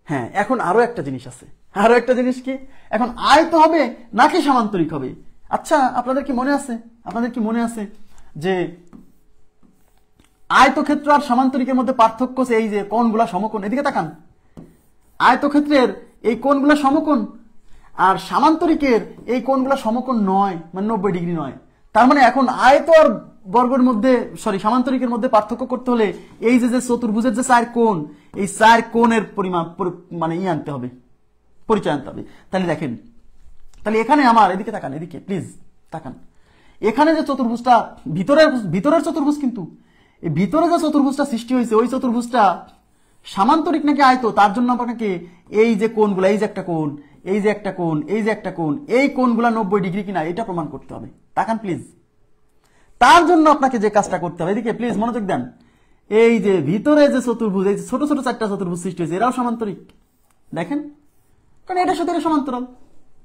হ্যাঁ, এখন আরো একটা জিনিস আছে। আরো একটা জিনিস কি? এখন আয়ত হবে নাকি সামান্তরিক হবে? আচ্ছা, আপনাদের কি মনে আছে যে আয়তক্ষেত্র আর সামান্তরিকের মধ্যে পার্থক্য হচ্ছে এই যে কোণগুলা সমকোণ। এদিকে তাকান, আয়তক্ষেত্রের এই কোণগুলা সমকোণ, আর সামান্তরিকের এই কোণগুলা সমকোণ নয়, মানে 90 ডিগ্রি নয়। তার মানে এখন আয়ত আর বর্গের মধ্যে, সামান্তরিকের মধ্যে পার্থক্য করতে হলে এই যে চতুর্ভুজের যে চার কোণ, এই চার কোণের পরিমাপ মানে আনতে হবে, পরিচয় আনতে হবে। তাহলে দেখেন, তাহলে এখানে আমার এদিকে তাকান, এদিকে প্লিজ তাকান, এখানে যে চতুর্ভুজটা ভিতরের চতুর্ভুজ, কিন্তু এই ভিতরে যে চতুর্ভুজটা সৃষ্টি হয়েছে, ওই চতুর্ভুজটা সামান্তরিক নাকি আয়ত, তার জন্য আপনাকে এই যে কোণগুলা, এই যে একটা কোণ, এই যে একটা কোণ, এই যে একটা কোণ, এই কোণগুলা 90 ডিগ্রি কিনা এটা প্রমাণ করতে হবে। তাকান প্লিজ, তার জন্য আপনাকে যে কাজটা করতে হবে, এদিকে প্লিজ মনোযোগ দেন, এই যে ভিতরে যে চতুর্ভুজ, এই যে ছোট ছোট চারটা চতুর্ভুজ সৃষ্টি হয়েছে, এরাও সামান্তরিক। দেখেন, কারণ এটার সাথে এটা সমান্তরাল,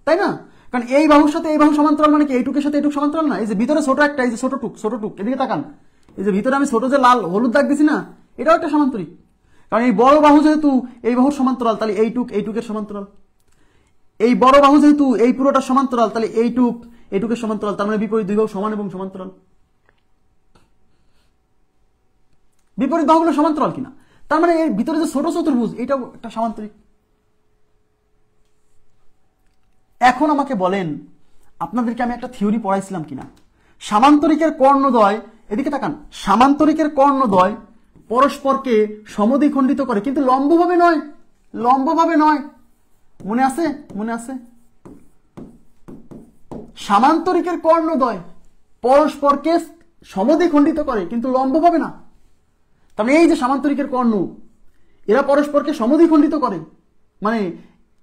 তাই না? কারণ এই বাহুর সাথে এই বাহু সমান্তরাল, মানে কি এইটুকের সাথে এইটুক সমান্তরাল না? এই যে ভিতরে ছোট একটা, এই যে ছোট টুক, এদিকে তাকান, এই যে ভিতরে আমি ছোট যে লাল হলুদ দাগ দিছি না, এটাও একটা সামান্তরিক। কারণ এই বড় বাহু যেহেতু এই বাহুর সমান্তরাল, তাহলে এইটুকের সমান্তরাল। এই বড় বাহু যেহেতু এই পুরোটা সমান্তরাল, তাহলে এইটুকের সমান্তরাল। তার মানে বিপরীত দুই বাহু সমান এবং সমান্তরাল। বিপরীত বাহুগুলো সমান্তরাল কিনা, তার মানে এর ভিতরে যে ছোট চতুর্ভুজ, এটাও একটা সামান্তরিক। এখন আমাকে বলেন, আপনাদেরকে আমি একটা থিওরি পড়াইছিলাম কিনা, সামান্তরিকের কর্ণদ্বয়, এদিকে তাকান, সামান্তরিকের কর্ণদ্বয় পরস্পরকে সমদ্বিখণ্ডিত করে, কিন্তু লম্বভাবে নয়, লম্বভাবে নয়। মনে আছে? মনে আছে? সামান্তরিকের কর্ণদ্বয় পরস্পরকে সমদ্বিখণ্ডিত করে, কিন্তু লম্বভাবে না। তার মানে এই যে সামান্তরিকের কর্ণ, এরা পরস্পরকে সমদ্বিখণ্ডিত করে, মানে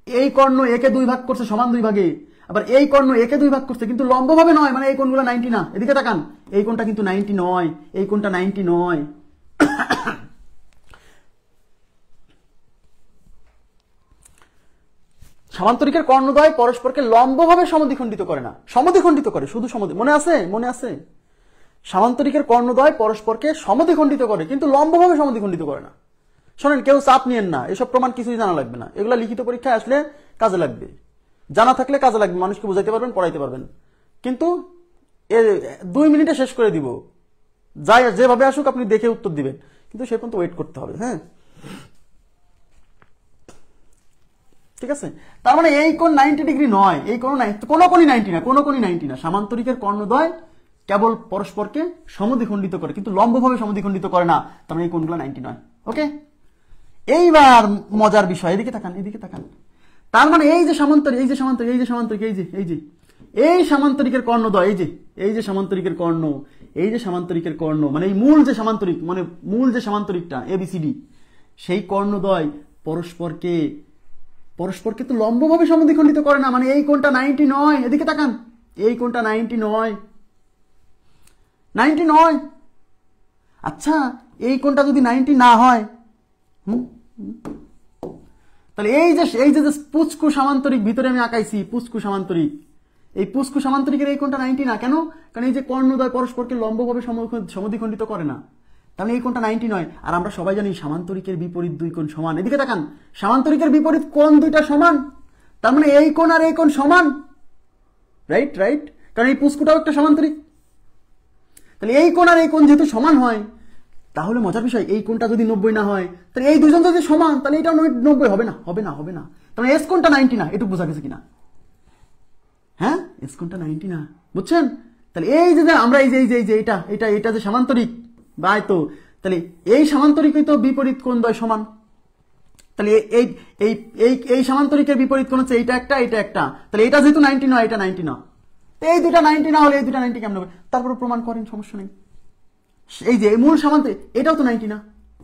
এই কর্ণ একে দুই ভাগ করছে সমান দুই ভাগে, আবার এই কর্ণ একে দুই ভাগ করছে, কিন্তু লম্বভাবে নয়, মানে এই কোণগুলো 90 না। এদিকে তাকান, এই কোণটা কিন্তু 90 নয়, এই কোণটা 90 নয়। সামান্তরিকের কর্ণদ্বয় পরস্পরকে লম্বভাবে সমদ্বিখণ্ডিত করে না, সমদ্বিখণ্ডিত করে, শুধু মনে আছে? মনে আছে? সামান্তরিকের কর্ণদ্বয় পরস্পরকে সমদ্বিখণ্ডিত করে, কিন্তু লম্বভাবে সমদ্বিখণ্ডিত করে না। শোনেন, কেউ চাপ নিয়েন না, এসব প্রমাণ কিছুই জানা লাগবে না, এগুলো লিখিত পরীক্ষায় আসলে কাজে লাগবে, জানা থাকলে কাজে লাগবে, মানুষকে বুঝাইতে পারবেন, পড়াইতে পারবেন। কিন্তু 2 মিনিটে শেষ করে দিব, যাই যেভাবে আসুক আপনি দেখে উত্তর দিবেন, কিন্তু সে পর্যন্ত ওয়েট করতে হবে। হ্যাঁ, ঠিক আছে? তার মানে এই কোণ 90 ডিগ্রি নয়, এই কোণ কোনো কোণই 90 না, কোনো কোণই 90 না। সামান্তরিকের কর্ণদ্বয় কেবল পরস্পরকে সমদ্বিখণ্ডিত করে, কিন্তু লম্বভাবে সমদ্বিখণ্ডিত করে না। তার মানে এই কোণগুলো 90 নয়। ওকে, এইবার মজার বিষয়, এদিকে তাকান, এদিকে তাকান। তার মানে এই যে সামান্তরিক, এই যে সামান্তরিক, এই যে সামান্তরিক, এই যে এই সামান্তরিকের কর্ণদ্বয়, এই যে সামান্তরিকের কর্ণ, এই যে সামান্তরিকের কর্ণ, মানে এই মূল যে সামান্তরিক, মানে মূল যে সামান্তরিকটা ABCD, সেই কর্ণদ্বয় পরস্পরকে তো লম্বভাবে সমদ্বিখণ্ডিত করে না, মানে এই কোণটা 90 নয়। এদিকে তাকান, এই কোণটা 90 নয়, 90 নয়। আচ্ছা, এই কোণটা যদি 90 না হয়, তাহলে এই যে পুচকু সামান্তরিক ভিতরে আমি আঁকাইছি, পুচকু সামান্তরিক, এই পুচকু সামান্তরিকের এই কোণটা 90 না কেন? কারণ এই যে কর্ণদ্বয় পরস্পরকে লম্বভাবে সমদ্বিখণ্ডিত করে না, তাহলে এই কোণটা 90 নয়। আর আমরা সবাই জানি সামান্তরিকের বিপরীত দুই কোণ সমান। এদিকে তাকান, সামান্তরিকের বিপরীত কোণ দুইটা সমান, তার মানে এই কোণ আর এই কোণ সমান। রাইট, রাইট, কারণ এই পুচকুটাও একটা সামান্তরিক। তাহলে এই কোণ আর এই কোণ যেহেতু সমান হয়, তাহলে মজার বিষয়, এই কোণটা যদি 90 না হয়, তাহলে এই দুজন যদি সমান, তাহলে এটাও 90 হবে না, হবে না, হবে না। তাহলে এস কোণটা 90 না, এটুকু বোঝা গেছে কিনা? হ্যাঁ, এস কোণটা 90 না, বুঝছেন? তাহলে এই যে আমরা এই যে এটা যে সামান্তরিক বা আয়ত, তাহলে এই সামান্তরিকই তো বিপরীত কোণ দ্বয় সমান। তাহলে এই সামান্তরিকের বিপরীত কোণ হচ্ছে এইটা একটা, এটা একটা। তাহলে এটা যেহেতু 90 নয়, এটা 90 না, এই দুটা 90 না হলে এই দুটা 90 কেমন হবে? তারপরে প্রমাণ করেন, সমস্যা নেই। এই যে মূল সামান্তরিক, এটাও তো 90 না,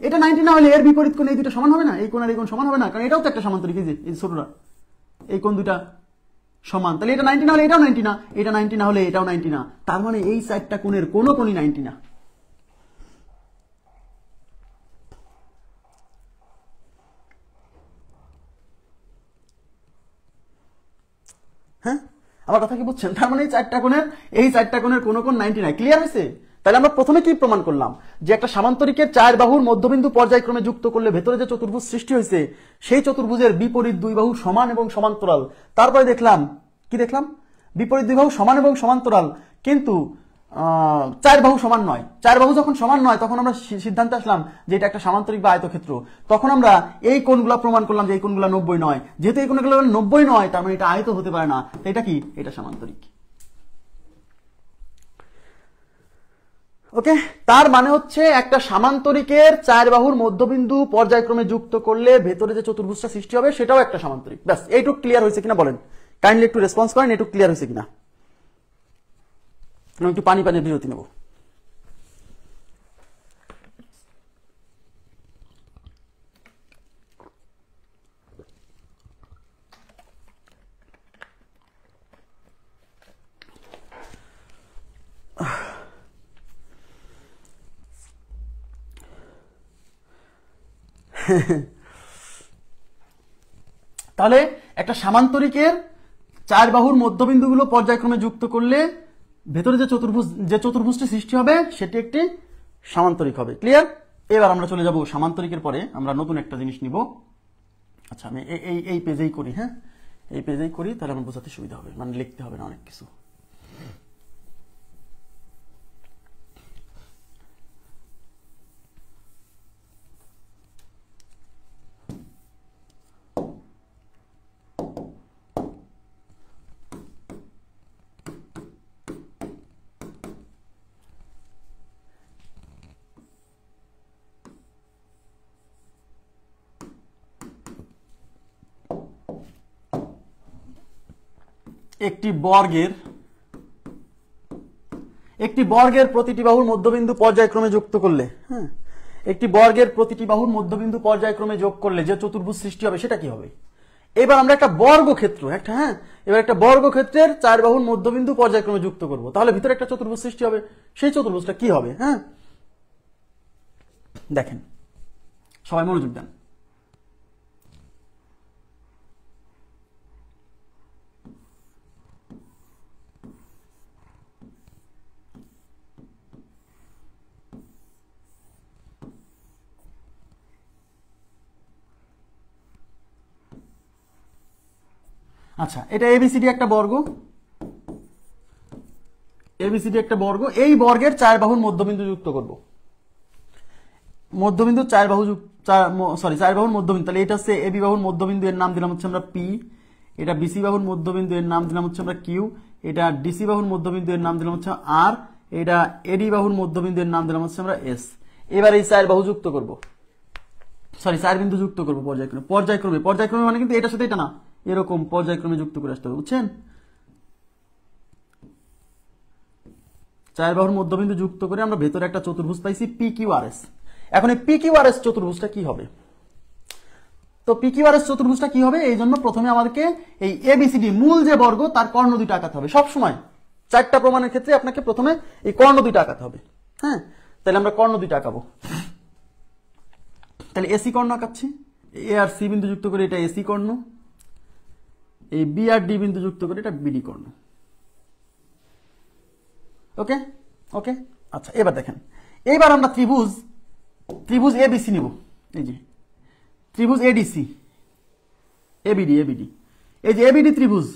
এটা 90 না হলে এর বিপরীত কোণ এই দুটো সমান হবে না, এই কোণ আর এই কোণ সমান হবে না, কারণ এটাও তো একটা সামান্তরিক। এই যে ছোটরা, এই কোণ দুটা সমান, তাহলে এটা 90 না হলে এটাও 90 না, এটা 90 না হলে এটাও 90 না। তার মানে এই চারটা কোণের কোনো কোণই 90 না। হ্যাঁ, আমার কথা কি বুঝছেন? তার মানে এই চারটা কোণের কোনো কোণ 90 নাই। ক্লিয়ার হয়েছে? তাহলে আমরা প্রথমে কি প্রমাণ করলাম? যে একটা সামান্তরিকের 4 বাহুর মধ্যবিন্দু পর্যায়ক্রমে যুক্ত করলে ভেতরে যে চতুর্ভুজ সৃষ্টি হয়েছে, সেই চতুর্ভুজের বিপরীত দুই বাহু সমান এবং সমান্তরাল। তারপরে দেখলাম, কি দেখলাম? বিপরীত দুই বাহু সমান এবং সমান্তরাল, কিন্তু 4 বাহু সমান নয়। 4 বাহু যখন সমান নয়, তখন আমরা সিদ্ধান্তে আসলাম যে এটা একটা সামান্তরিক বা আয়তক্ষেত্র। তখন আমরা এই কোণগুলো প্রমাণ করলাম যে এই কোণগুলো 90 নয়। যেহেতু এই কোণগুলো 90 নয়, তার মানে এটা আয়ত হতে পারে না। এটা কি? এটা সামান্তরিক। ওকে, তার মানে হচ্ছে একটা সামান্তরিকের 4 বাহুর মধ্যবিন্দু পর্যায়ক্রমে যুক্ত করলে ভেতরে যে চতুর্ভুজটা সৃষ্টি হবে, সেটাও একটা সামান্তরিক। ব্যাস, এইটুকু ক্লিয়ার হয়েছে কিনা বলেন? কাইন্ডলি একটু রেসপন্স করেন, এইটুকু ক্লিয়ার হয়েছে কিনা? আমি একটু পানির বিরতি নেব। তাহলে একটা সামান্তরিকের 4 বাহুর মধ্যবিন্দুগুলো পর্যায়ক্রমে যুক্ত করলে ভেতরে যে চতুর্ভুজটি সৃষ্টি হবে, সেটি একটি সামান্তরিক হবে। ক্লিয়ার? এবার আমরা চলে যাব সামান্তরিকের পরে আমরা নতুন একটা জিনিস নিব। আচ্ছা, আমি এই পেজেই করি। হ্যাঁ, এই পেজেই করি, তাহলে আমার বোঝাতে সুবিধা হবে, মানে লিখতে হবে না অনেক কিছু। একটি বর্গের প্রতিটি বাহুর মধ্যবিন্দু পর্যায়ক্রমে যুক্ত করলে, হ্যাঁ, একটি বর্গের প্রতিটি বাহুর মধ্যবিন্দু পর্যায়ক্রমে যোগ করলে যে চতুর্ভুজ সৃষ্টি হবে সেটা কি হবে? এবার আমরা একটা বর্গক্ষেত্র, এবার একটা বর্গক্ষেত্রের 4 বাহুর মধ্যবিন্দু পর্যায়ক্রমে যুক্ত করব, তাহলে ভিতরে একটা চতুর্ভুজ সৃষ্টি হবে। সেই চতুর্ভুজটা কি হবে? হ্যাঁ, দেখেন, সবাই মনোযোগ দেন। আচ্ছা, এটা এবিসিডি একটা বর্গ, এবিসিডি একটা বর্গ। এই বর্গের 4 বাহুর মধ্যবিন্দু যুক্ত করব, মধ্যবিন্দু 4 বাহুর মধ্যবিন্দু। তাহলে এটা হচ্ছে এবি বাহুর মধ্যবিন্দু, এর নাম দিলাম হচ্ছে আমরা পি। এটা বিসি বাহুর মধ্যবিন্দু, এর নাম দিলাম হচ্ছে আমরা কিউ। এটা ডিসি বাহুর মধ্যবিন্দু, এর নাম দিলাম হচ্ছে আর। এটা এডি বাহুর মধ্যবিন্দু, এর নাম দিলাম হচ্ছে আমরা এস। এবার এই 4 বাহু যুক্ত করব, 4 বিন্দু যুক্ত করব পর্যায়ক্রমে মানে কিন্তু এটার সাথে এটা না, এরকম পর্যায়ক্রমে যুক্ত করে আসতে হবে, বুঝছেন? 4 বাহুর মধ্যবিন্দু যুক্ত করে আমরা ভেতরে একটা চতুর্ভুজ পাইছি পি কিউ আর এস। এখন এই পি কিউ আর এস চতুর্ভুজটা কি হবে? তো পি কিউ আর এস চতুর্ভুজটা কি হবে? এই জন্য প্রথমে আমাদেরকে এই এবিসিডি মূল যে বর্গ তার কর্ণ দুইটা আঁকাতে হবে। সবসময় 4টা প্রমাণের ক্ষেত্রে আপনাকে প্রথমে এই কর্ণ দুইটা আঁকাতে হবে। হ্যাঁ, তাহলে আমরা কর্ণ দুইটা আঁকাবো। তাহলে এসি কর্ণ আঁকাচ্ছি, এ আর সি বিন্দু যুক্ত করে এটা এসি কর্ণ, এই বি আর ডি বিন্দু যুক্ত করে এটা বিডি কর্ণ। ওকে ওকে। আচ্ছা, এবার দেখেন, এইবার আমরা ত্রিভুজ এবিসি নিব। এই যে ত্রিভুজ এডিসি, এবিডি, এই যে এবিডি ত্রিভুজ,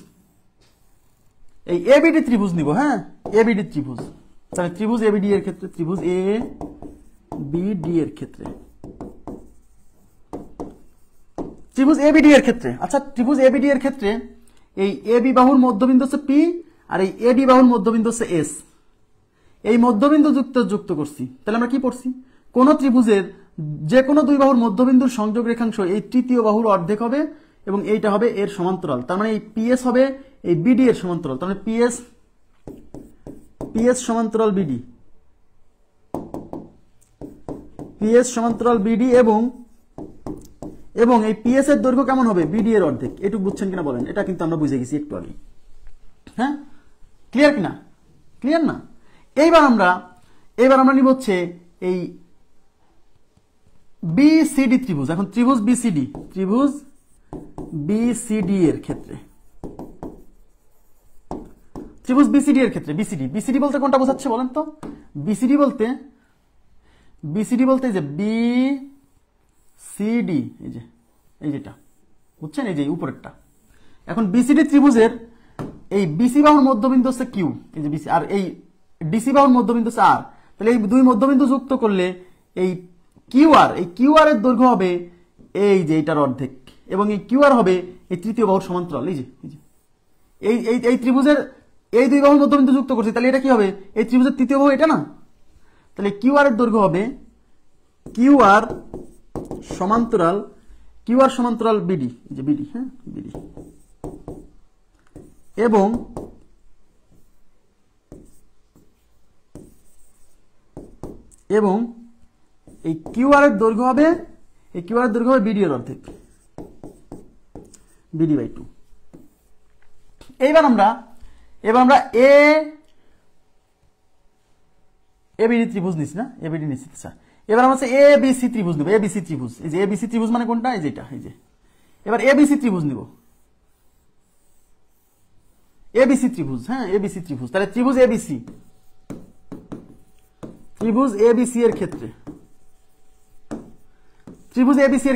এই এবিডি ত্রিভুজ নিব। হ্যাঁ, এবিডি ত্রিভুজ। তাহলে ত্রিভুজ এবিডি এর ক্ষেত্রে, ত্রিভুজ এ বিডি এর ক্ষেত্রে, ত্রিভুজ এবিডি এর ক্ষেত্রে, আচ্ছা, ত্রিভুজ এবিডি এর ক্ষেত্রে এই এবি বাহুর মধ্যবিন্দু হচ্ছে পি আর এই এডি বাহুর মধ্যবিন্দু হচ্ছে এস। এই মধ্যবিন্দু যুক্ত করছি। তাহলে আমরা কি পড়ছি? কোন ত্রিভুজের যে কোনো 2 বাহুর মধ্যবিন্দুর সংযোগ রেখাংশ এই তৃতীয় বাহুর অর্ধেক হবে এবং এইটা হবে এর সমান্তরাল। তার মানে এই পিএস হবে এই বিডি এর সমান্তরাল। তার মানে পিএস সমান্তরাল বিডি, পিএস সমান্তরাল বিডি এবং এই পিএস এর দৈর্ঘ্য কেমন হবে? বিডি এর অর্ধেক। এটুকু বুঝছেন কিনা বলেন? এটা কিন্তু আমরা বুঝে গেছি একটু আগে। হ্যাঁ, ক্লিয়ার কিনা? ক্লিয়ার না? এইবার আমরা নিব হচ্ছে এই বিসিডি ত্রিভুজ। এখন ত্রিভুজ বিসিডি এর ক্ষেত্রে, বিসিডি বলতে কোনটা বোঝাচ্ছে বলেন তো? বিসিডি বলতে যে বি সিডি, এই যেটা বুঝছেন, এই যে উপরেরটা। এখন বিসিডি ত্রিভুজের এই বিসি বাহুর মধ্যবিন্দু হচ্ছে কিউ, এই যে বিসি, আর এই ডিসি বাহুর মধ্যবিন্দু হচ্ছে আর। তাহলে এই 2 মধ্যবিন্দু যুক্ত করলে এই কিউআর এর দৈর্ঘ্য হবে এই যে এটার অর্ধেক, এবং এই কিউআর হবে এই তৃতীয় বাহুর সমান্তরাল। এই ত্রিভুজের এই 2 বাহুর মধ্যবিন্দু যুক্ত করছি, তাহলে এটা কি হবে? এই ত্রিভুজের তৃতীয় বাহু এটা না? তাহলে কিউআর এর দৈর্ঘ্য হবে কিউআর সমান্তরাল বিডি, যে বিডি, হ্যাঁ, বিডি, এবং এই কিউআর এর দৈর্ঘ্য হবে বিডি এর অর্ধেক, বিডি বাই 2। এবার আমরা এবিডি ত্রিভুজ নিচ্ছি না, এবিডি নিচ্ছি। আচ্ছা, এবার আমরা হচ্ছে এবিসি ত্রিভুজ নিব। এবিসি ত্রিভুজ, এই যে এবিসি ত্রিভুজ মানে কোনটা? এই যে এটা, এই যে। এবার এবিসি ত্রিভুজ নিব, এবিসি ত্রিভুজ। হ্যাঁ, এবিসি ত্রিভুজ। তাহলে ত্রিভুজ এবিসি এর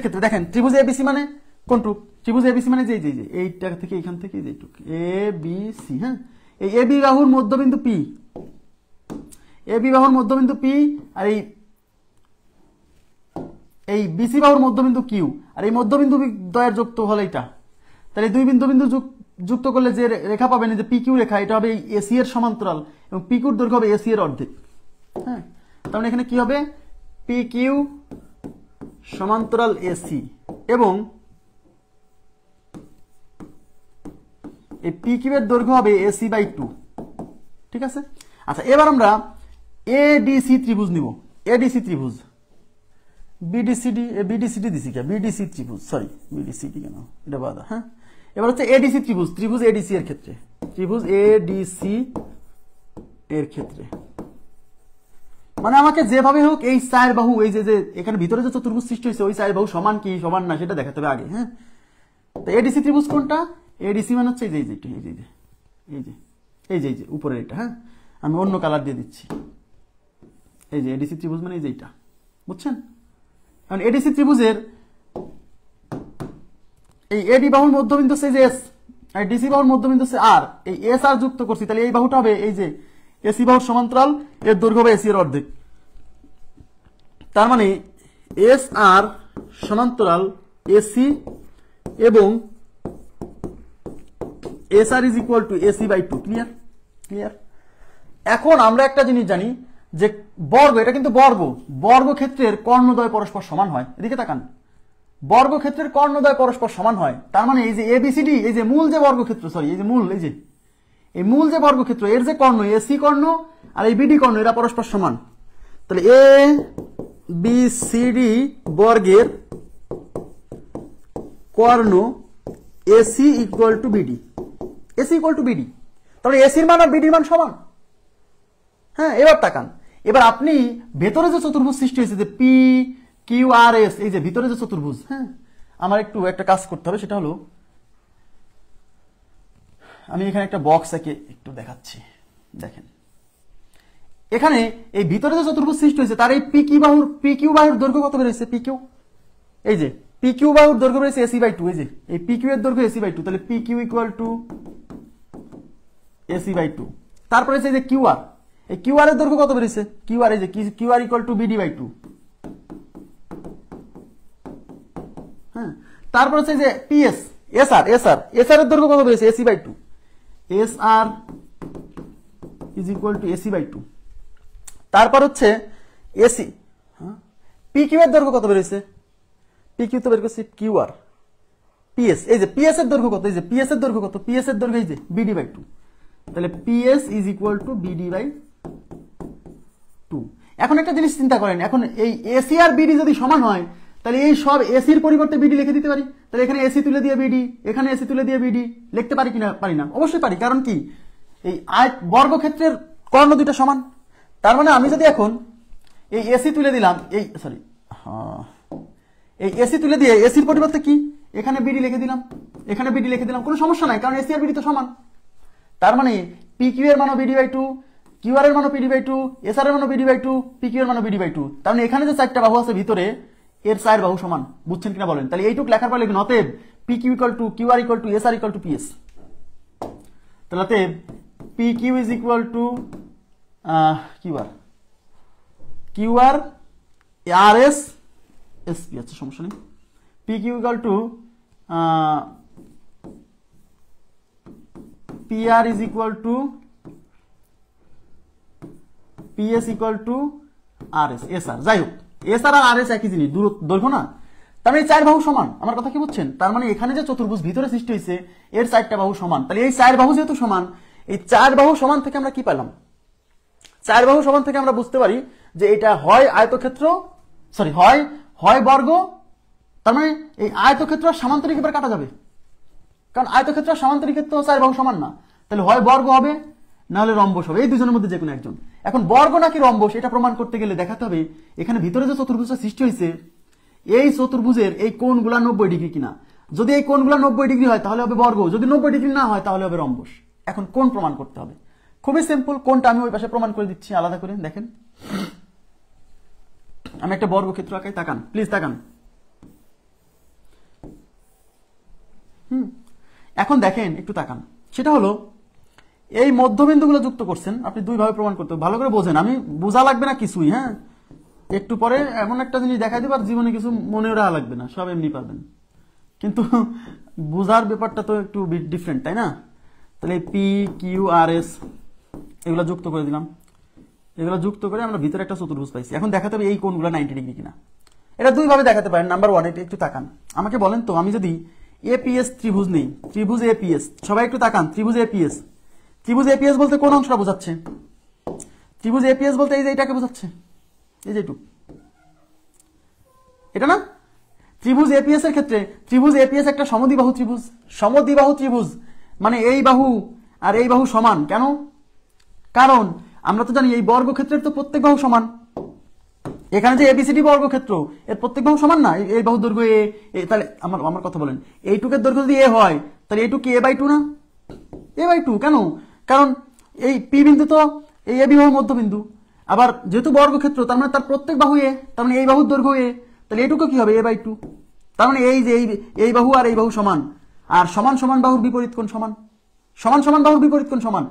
ক্ষেত্রে, দেখেন, ত্রিভুজ এবিসি মানে কোনটুক? ত্রিভুজ এবিসি মানে যে এইটা থেকে এখান থেকে যেটুক এবিসি। হ্যাঁ, এই এবি বাহুর মধ্যবিন্দু পি, আর এই বিসি বাহুর মধ্যবিন্দু কিউ, আর এই মধ্যবিন্দু দ্বয়ের যুক্ত হলো এটা। তাহলে 2 বিন্দু যুক্ত করলে যে রেখা পাবেন, যে পি কিউ রেখা, এটা হবে এসি এর সমান্তরাল এবং পি কিউর দৈর্ঘ্য হবে এসি এর অর্ধেক। হ্যাঁ, তার মানে এখানে কি হবে? পি কিউ সমান্তরাল এসি এবং এই পি কিউ এর দৈর্ঘ্য হবে এসি বাই 2। ঠিক আছে, আচ্ছা এবার আমরা এডিসি ত্রিভুজ নিব। এডিসি ত্রিভুজ, বিডিসিডি বিডিসিডি দিছি কে, বিডিসি ত্রিভুজ, সরি বিডিসিডি কেন, এটা বাদা। হ্যাঁ, এবার হচ্ছে এডিসি ত্রিভুজ, ত্রিভুজ এডিসি এর ক্ষেত্রে, ত্রিভুজ এডিসি এর ক্ষেত্রে মানে আমাকে যেভাবে হোক এই চার বাহু, এই যে এখানে ভিতরে যে চতুর্ভুজ সৃষ্টি হয়েছে ওই চার বাহু সমান কি সমান না সেটা দেখাতে হবে আগে। হ্যাঁ, তো এডিসি ত্রিভুজ কোনটা? এডিসি মানে হচ্ছে এই যে এই যে উপরের এটা। হ্যাঁ, আমি অন্য কালার দিয়ে দিচ্ছি। এই যে এডিসি ত্রিভুজ মানে এই যে এটা, বুঝছেন? কারণ এডিসি ত্রিভুজের এই এডি বাহুর মধ্যবিন্দু হচ্ছে যে এস, আর ডিসি বাহুর মধ্যবিন্দু হচ্ছে আর। এই এস আর যুক্ত করছি, তাহলে এই বাহুটা হবে এই যে এসি বাহুর সমান্তরাল, এর দৈর্ঘ্য হবে এসি এর অর্ধেক। তার মানে এস আর সমান্তরাল এসি এবং S R is equal to AC by 2। Clear? Clear. এখন আমরা একটা জিনিস জানি যে বর্গ, এটা কিন্তু বর্গক্ষেত্রের কর্ণদ্বয় পরস্পর সমান হয়। এদিকে তাকান, বর্গক্ষেত্রের কর্ণদ্বয় পরস্পর সমান হয়। তার মানে এই যে এবিসিডি, এই যে মূল যে বর্গক্ষেত্র, সরি এই যে মূল, এই মূল যে বর্গক্ষেত্র এর যে কর্ণ এসি কর্ণ আর এই বিডি কর্ণ এরা পরস্পর সমান। তাহলে এ বি সি ডি বর্গের কর্ণ AC equal to BD, AC equal to BD. তাহলে এসির মান আর বিডির মান সমান। হ্যাঁ, এবার তাকান, এবার আপনি ভেতরে যে চতুর্ভুজ সৃষ্টি হয়েছে যে পি কিউ আর এস, এই যে ভিতরে যে চতুর্ভুজ, হ্যাঁ আমার একটু একটা কাজ করতে হবে, সেটা হলো আমি এখানে একটা বক্স এঁকে একটু দেখাচ্ছি। দেখেন এখানে এই ভিতরে যে চতুর্ভুজ সৃষ্টি হয়েছে তার এই পি কিউ বাহুর দৈর্ঘ্য কত বেরোচ্ছে? পি কিউ, এই যে পি কিউ বাহুর দৈর্ঘ্য বেরোচ্ছে এসি বাই 2। এই যে এই পি কিউ এর দৈর্ঘ্য এসি বাই 2, তাহলে P Q equal to AC by 2। তারপরে এই যে কিউ আর, এই কিউ আর এর দৈর্ঘ্য কত বেরিয়েছে? কিউ আর, এই যে Q R equal to BD by 2। হ্যাঁ, তারপর হচ্ছে যে পিএস, এস আর এর দৈর্ঘ্য কত বেরিয়েছে? AC by 2। S R is equal to AC by 2। তারপর হচ্ছে এসি, পি কিউ এর দৈর্ঘ্য কত বেরিয়েছে? পি কিউ তো বের করছি কিউ আর, পিএস, এই যে পিএস এর দৈর্ঘ্য কত? এই যে পিএস এর দৈর্ঘ্য কত? পিএস এর দৈর্ঘ্য এই যে বিডি বাই 2। তাহলে PS is equal to BD by 2। এখন একটা জিনিস চিন্তা করেন, এখন এই এসি আর বিডি যদি সমান হয় তাহলে এই সব এসির পরিবর্তে বিডি লিখে দিতে পারি। তাহলে এখানে এসি তুলে দিয়ে বিডি, এখানে এসি তুলে দিয়ে বিডি লিখতে পারি কিনা? পারি না? অবশ্যই পারি, কারণ কি এই বর্গক্ষেত্রের কর্ণ দুটো সমান। তার মানে আমি যদি এখন এই এসি তুলে দিলাম, এই সরি এই এসি তুলে দিয়ে এসির পরিবর্তে কি এখানে বিডি লিখে দিলাম, এখানে বিডি লিখে দিলাম, কোনো সমস্যা নাই, কারণ এসি আর বিডি তো সমান। তার মানে পি কিউ এর মানও বিডি বাই 2, কিউ আর এর মানও বিডি বাই 2, এস আর এর মানও বিডি বাই 2, পি কিউ এর মানও বিডি বাই 2। তার মানে এখানে যে চারটা বাহু আছে ভিতরে এর চার বাহু সমান। বুঝছেন কিনা বলেন? তাহলে এইটুক লেখার পর লিখুন অতএব P Q equal to Q R equal to S R equal to PS. তাহলে অতএব P Q is equal to Q R R S S P, আচ্ছা সমস্যা নেই। P Q equal to P R is equal to PS equal to R S, S R, যাই হোক S আর R S একই জিনিস, দৈর্ঘ্য না। তার মানে চার বাহু সমান। আমার কথা কি বুঝছেন? তার মানে এখানে যে চতুর্ভুজ ভিতরে সৃষ্টি হয়েছে এর চারটা বাহু সমান। তাহলে এই চার বাহু যেহেতু সমান, এই চার বাহু সমান থেকে আমরা কি পেলাম? চার বাহু সমান থেকে আমরা বুঝতে পারি যে এটা হয় আয়তক্ষেত্র, সরি হয় বর্গ। তার মানে এই আয়তক্ষেত্র সামান্তরিক এবার কাটা যাবে, কারণ আয়তক্ষেত্র সামান্তরিক ক্ষেত্র চার বাহু সমান না। তাহলে হয় বর্গ হবে না হলে রম্বস হবে, এই দুজনের মধ্যে যে কোনো একজন। এখন বর্গ নাকি রম্বস এটা প্রমাণ করতে গেলে দেখাতে হবে এখানে ভিতরে যে চতুর্ভুজটা সৃষ্টি হয়েছে এই চতুর্ভুজের এই কোণগুলা 90 ডিগ্রি কিনা। যদি এই কোণগুলা 90 ডিগ্রি হয় তাহলে হবে বর্গ, যদি 90 ডিগ্রি না হয় তাহলে হবে রম্বস। এখন কোণ প্রমাণ করতে হবে, খুবই সিম্পল। কোণটা আমি ওই পাশে প্রমাণ করে দিচ্ছি আলাদা করে। দেখেন আমি একটা বর্গক্ষেত্র আঁকাই, তাকান প্লিজ তাকান। এখন দেখেন একটু তাকান, সেটা হলো এই মধ্যবিন্দুগুলো যুক্ত করছেন আপনি দুইভাবে প্রমাণ করতে, ভালো করে বোঝেন, আমি বোঝা লাগবে না কিছুই। হ্যাঁ, একটু পরে এমন একটা জিনিস দেখাই দেব আর জীবনে কিছু মনেও রাখা লাগবে না, সব এমনি পাবেন, কিন্তু বোঝার ব্যাপারটা তো একটু ডিফারেন্ট, তাই না? তাহলে পি কিউ আর এস এগুলো যুক্ত করে দিলাম, এগুলো যুক্ত করে আমরা ভিতরে একটা চতুর্ভুজ পাইছি। এখন দেখাতে হবে এই কোণগুলো 90 ডিগ্রি কিনা। এটা দুইভাবে দেখাতে পারেন। নাম্বার ওয়ান, এটা একটু তাকান, আমাকে বলেন তো আমি যদি এপিএস ত্রিভুজ নেই, ত্রিভুজ এপিএস, সবাই একটু তাকান, ত্রিভুজ এপিএস। ত্রিভুজ এপিএস বলতে কোন অংশটা বোঝাচ্ছে? ত্রিভুজ এপিএস বলতে এই যে এটাকে বোঝাচ্ছে, এই যে এটা না? ত্রিভুজ এপিএস এর ক্ষেত্রে ত্রিভুজ এপিএস একটা সমদ্বিবাহু ত্রিভুজ। সমদ্বিবাহু ত্রিভুজ মানে এই বাহু আর এই বাহু সমান। কেন? কারণ আমরা তো জানি এই বর্গক্ষেত্রের তো প্রত্যেক বাহু সমান। এখানে যে এবিসিডি বর্গক্ষেত্র এর প্রত্যেক বাহু সমান না? এই বাহু দৈর্ঘ্য এ, তাহলে আমার কথা বলেন, এইটুকের দৈর্ঘ্য যদি এ হয় তাহলে এইটুক কি a/2 না? a/2 কেন? কারণ এই পি বিন্দু তো এই এ বাহুর মধ্যবিন্দু, আবার যেহেতু বর্গক্ষেত্র তার মানে তার প্রত্যেক বাহু এ, তার মানে এই বাহুর দৈর্ঘ্য এ, তাহলে এইটুকু কি হবে a/2। তার মানে এই যে এই বাহু আর এই বাহু সমান, আর সমান সমান বাহুর বিপরীত কোণ সমান, সমান সমান বাহুর বিপরীত কোণ সমান।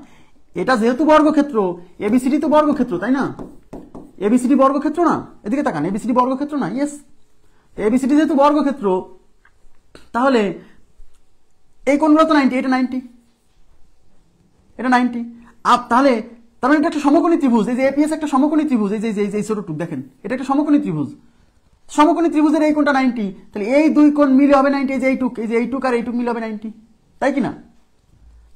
এটা যেহেতু বর্গক্ষেত্র, এবিসিডি তো বর্গক্ষেত্র, তাই না? এবিসিডি বর্গক্ষেত্র না? এদিকে তাকান, এবিসিডি বর্গক্ষেত্র না? ইয়েস, এবিসিডি যেহেতু বর্গক্ষেত্র তাহলে এই কোণগুলো তো 90, এটা 90, এটা 90। তাহলে তার মানে এটা একটা সমকোণী ত্রিভুজ। এই যে এপিএস একটা সমকোণী ত্রিভুজ। এই যে ছোটটুক দেখেন, এটা একটা সমকোণী ত্রিভুজ। সমকোণী ত্রিভুজের এই কোণটা 90, তাহলে এই দুই কোণ মিলে হবে 90। এই যে এইটুক আর এইটুক মিলে হবে 90, তাই কি না?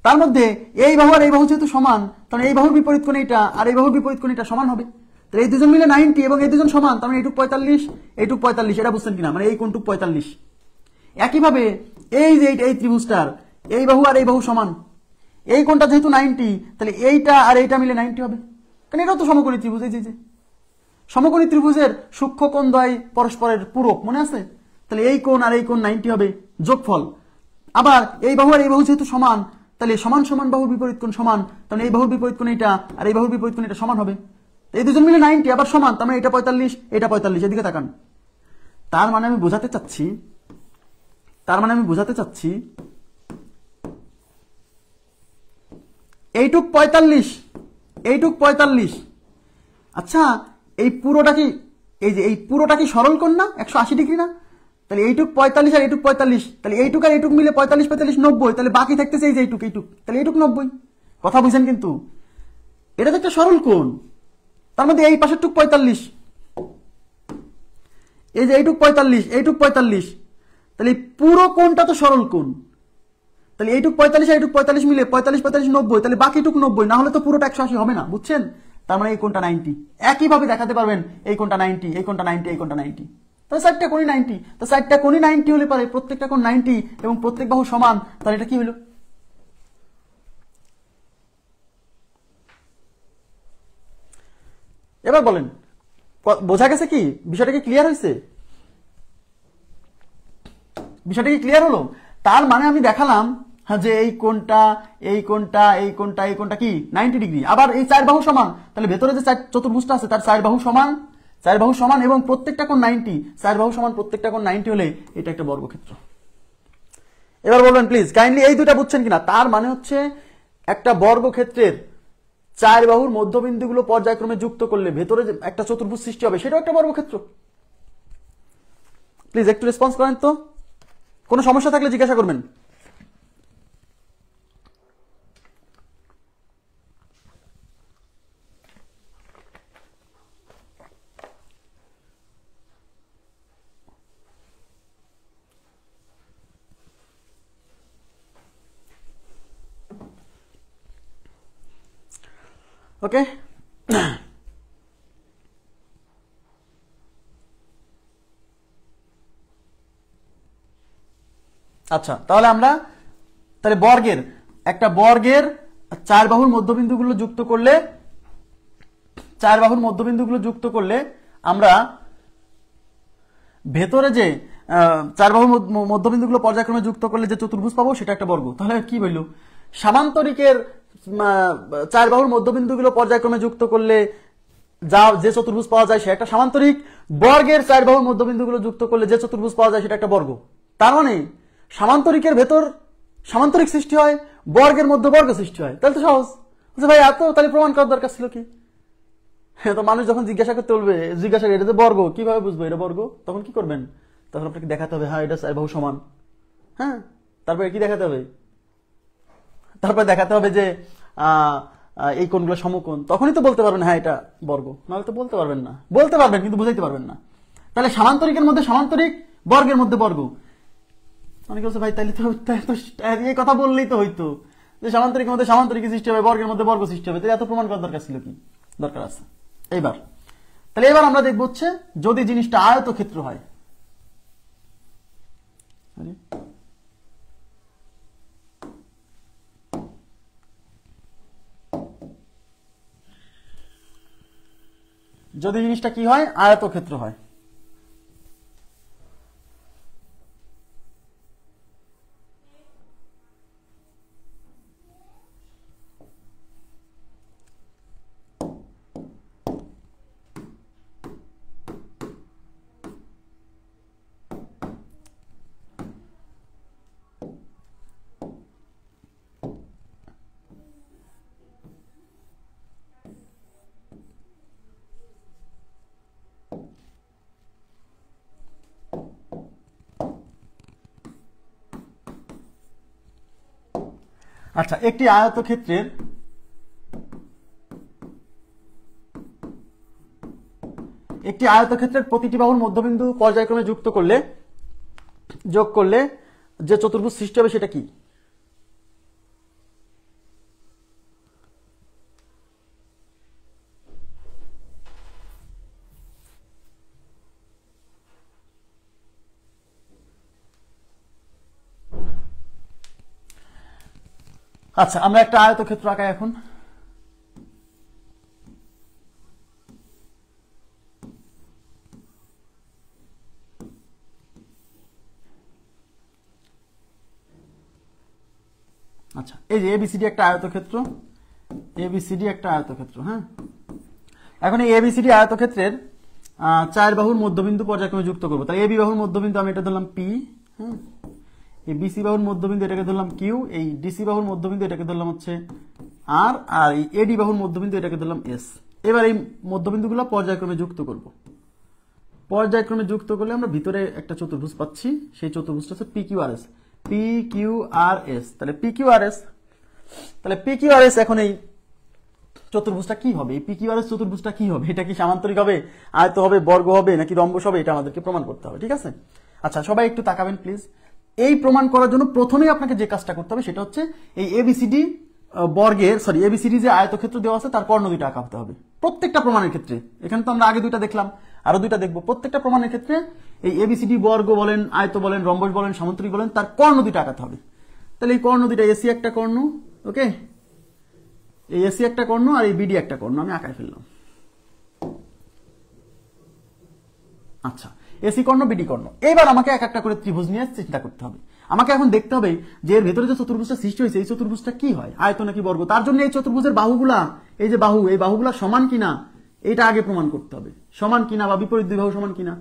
তার মধ্যে এই বাহু আর এই বাহু যেহেতু সমান, তাহলে এই বাহুর বিপরীত কোণ এইটা আর এই বাহুর বিপরীত কোণ এটা সমান হবে। তাহলে এই দুজন মিলে 90 এবং এই দুজন সমান, তার মানে এইটুক 45, এইটুক 45। এটা বুঝছেন কিনা? মানে এই কোণটুক 45। একইভাবে এই যে এই ত্রিভুজটার এই বাহু আর এই বাহু সমান, এই কোণটা যেহেতু 90, তাহলে এইটা আর এইটা মিলে 90 হবে, কারণ এটাও তো সমকোণী ত্রিভুজ। এই যে সমকোণী ত্রিভুজের সূক্ষ্ম কোণদ্বয় পরস্পরের পূরক, মনে আছে? তাহলে এই কোণ আর এই কোণ 90 হবে যোগফল। আবার এই বাহু আর এই বাহু যেহেতু সমান, তাহলে সমান সমান বাহুর বিপরীত কোণ সমান, তাহলে এই বাহুর বিপরীত কোণ এটা আর এই বাহুর বিপরীত কোণ এটা সমান হবে। এই দুজন মিলে 90 আবার সমান, তার মানে এটা 45, এটা 45। এদিকে তাকান। তার মানে আমি বোঝাতে চাচ্ছি এইটুক 45, এইটুক 45। আচ্ছা, এই পুরোটা কি সরল কোণ না? 180 ডিগ্রি না? তাহলে এইটুক 45 আর এইটুক 45, তাহলে এইটুক আর এইটুক মিলে 45 45 90, তাহলে বাকি থাকতেছে এই যে এইটুক, তাহলে এইটুক 90। কথা বুঝছেন? কিন্তু এটা তো একটা সরল কোণ, তার মধ্যে এই পাশের টুক 45, এই যে এইটুক 45, এইটুক 45, তাহলে পুরো কোণটা তো সরল কোণ। তাহলে এইটুক 45 আর এইটুক 45 মিলে 45 45 90, তাহলে বাকিটুক 90, না হলে তো পুরোটা 180 হবে না, বুঝছেন? তার মানে এই কোণটা 90। একইভাবে দেখাতে পারবেন এই কোণটা 90, এই কোণটা 90, এই কোণটা 90। তাহলে চারটা কোণই 90। তো চারটা কোণই 90 হলে পারে প্রত্যেকটা কোণ 90 এবং প্রত্যেক বাহু সমান, তাহলে এটা কি হলো? এবার বলেন, বোঝা গেছে কি? বিষয়টা কি ক্লিয়ার হয়েছে? বিষয়টা কি ক্লিয়ার হলো? তার মানে আমি দেখালাম যে এই কোণটা, এই কোণটা, এই কোণটা, এই কোণটা কি 90 ডিগ্রি। আবার এই চার বাহু সমান, তাহলে ভেতরে যে চতুর্ভুজটা আছে তার চার বাহু সমান এবং প্রত্যেকটা কোণ 90। চার বাহু সমান, প্রত্যেকটা কোণ 90 হলে এটা একটা বর্গক্ষেত্র। এবার বলবেন প্লিজ কাইন্ডলি এই দুটা বুঝছেন কিনা? তার মানে হচ্ছে একটা বর্গক্ষেত্রের চার বাহুর মধ্যবিন্দুগুলো পর্যায়ক্রমে যুক্ত করলে ভেতরে যে একটা চতুর্ভুজ সৃষ্টি হবে সেটাও একটা বর্গক্ষেত্র। প্লিজ একটু রেসপন্স করেন তো, কোনো সমস্যা থাকলে জিজ্ঞাসা করবেন। ওকে, আচ্ছা, তাহলে আমরা একটা বর্গের চার বাহুর মধ্যবিন্দুগুলো যুক্ত করলে আমরা ভেতরে যে চার বাহুর মধ্যবিন্দুগুলো পর্যায়ক্রমে যুক্ত করলে যে চতুর্ভুজ পাবো সেটা একটা বর্গ। তাহলে কি বলল? সামান্তরিকের চার বাহুর মধ্যবিন্দুগুলো পর্যায়ক্রমে যুক্ত করলে যে চতুর্ভুজ পাওয়া যায় সেটা একটা সামান্তরিক। বর্গের চার বাহুর মধ্যবিন্দুগুলো যুক্ত করলে যে চতুর্ভুজ পাওয়া যায় সেটা একটা বর্গ। তার মানে সামান্তরিকের ভেতর সামান্তরিক সৃষ্টি হয়, বর্গের মধ্যে বর্গ সৃষ্টি হয়। তাহলে তো সহজ। ভাই তাহলে প্রমাণ করার দরকার ছিল কি? তো মানুষ যখন জিজ্ঞাসা এটা যে বর্গ, কিভাবে বুঝবো এটা বর্গ? তখন কি করবেন? তখন আপনাকে দেখাতে হবে হ্যাঁ এটা চার বাহু সমান। হ্যাঁ, তারপরে কি দেখাতে হবে? তারপরে দেখাতে হবে যে এই কোণগুলো সমকোণ। তখনই তো বলতে পারবেন হ্যাঁ এটা বর্গ, নাহলে তো বলতে পারবেন না। বলতে পারবেন কিন্তু বুঝাইতে পারবেন না। তাহলে সামান্তরিকের মধ্যে সামান্তরিক, বর্গের মধ্যে বর্গ। অনেকে বলছে ভাই তাহলে তো এই কথা বললেই তো হইতো যে সামান্তরিকের মধ্যে সামান্তরিক সৃষ্টি হবে, বর্গের মধ্যে বর্গ সৃষ্টি হবে, তাহলে এত প্রমাণ করার দরকার ছিল কি? দরকার আছে। এইবার তাহলে এবার আমরা দেখব হচ্ছে যদি জিনিসটা আয়তক্ষেত্র হয়, যদি জিনিসটা কি হয়, আয়তক্ষেত্র হয়। আচ্ছা, একটি আয়তক্ষেত্রের প্রতিটি বাহুর মধ্যবিন্দু পর্যায়ক্রমে যোগ করলে যে চতুর্ভুজ সৃষ্টি হবে সেটা কি? আচ্ছা, আমরা একটা আয়তক্ষেত্র আঁকাই এখন। আচ্ছা, এই যে এবিসিডি একটা আয়তক্ষেত্র, হ্যাঁ। এখন এই এবিসিডি আয়তক্ষেত্রের 4 বাহুর মধ্যবিন্দু পর্যায়ক্রমে যুক্ত করবো। তাহলে এবি বাহুর মধ্যবিন্দু আমি এটা ধরলাম পি, হ্যাঁ। এই বিসি বাহুর মধ্যবিন্দু এটাকে ধরলাম কিউ, এই ডিসি বাহুর মধ্যবিন্দু এটাকে ধরলাম হচ্ছে আর, আর এই এডি বাহুর মধ্যবিন্দু এটাকে ধরলাম এস। এবার এই মধ্যবিন্দুগুলো পর্যায়ক্রমে যুক্ত করব। পর্যায়ক্রমে যুক্ত করলে আমরা ভিতরে একটা চতুর্ভুজ পাচ্ছি, সেই চতুর্ভুজটা হচ্ছে পি কিউ আর এস। তাহলে পি কিউ আর এস এখন এই চতুর্ভুজটা কি হবে? এই পি কিউ আর এস চতুর্ভুজটা কি হবে? এটা কি সামান্তরিক হবে, আয়ত হবে, বর্গ হবে, নাকি রম্বস হবে? এটা আমাদেরকে প্রমাণ করতে হবে, ঠিক আছে? আচ্ছা, সবাই একটু তাকাবেন প্লিজ। এই প্রমাণ করার জন্য প্রথমেই আপনাকে যে কাজটা করতে হবে সেটা হচ্ছে এই এবিসিডি এবিসিডি যে আয়তক্ষেত্র দেওয়া আছে তার কর্ণ দুইটা আঁকাতে হবে প্রত্যেকটা প্রমাণের ক্ষেত্রে। এখানে তো আমরা আগে দুইটা দেখলাম, আরো দুইটা দেখবো। প্রত্যেকটা প্রমাণের ক্ষেত্রে এই এবিসিডি বর্গ বলেন, আয়ত বলেন, রম্বস বলেন, সামান্তরিক বলেন, তার কর্ণ দুইটা আঁকাতে হবে। তাহলে এই কর্ণ দুইটা, এসি একটা কর্ণ, ওকে, এই এসি একটা কর্ণ আর এই বিডি একটা কর্ণ আমি আঁকায় ফেললাম। আচ্ছা, এসি কর্ণ, বিডি কর্ণ। এবার আমাকে এক একটা করে ত্রিভুজ নিয়ে চিন্তা করতে হবে। আমাকে এখন দেখতে হবে যে এর ভেতরে যে চতুর্ভুজটা সৃষ্টি হয়েছে এই চতুর্ভুজটা কি হয়, আয়ত নাকি বর্গ। তার জন্য এই চতুর্ভুজের বাহুগুলা, এই যে বাহু, এই বাহুগুলা সমান কিনা এটা আগে প্রমাণ করতে হবে, সমান কিনা বা বিপরীত দুই বাহু সমান কিনা,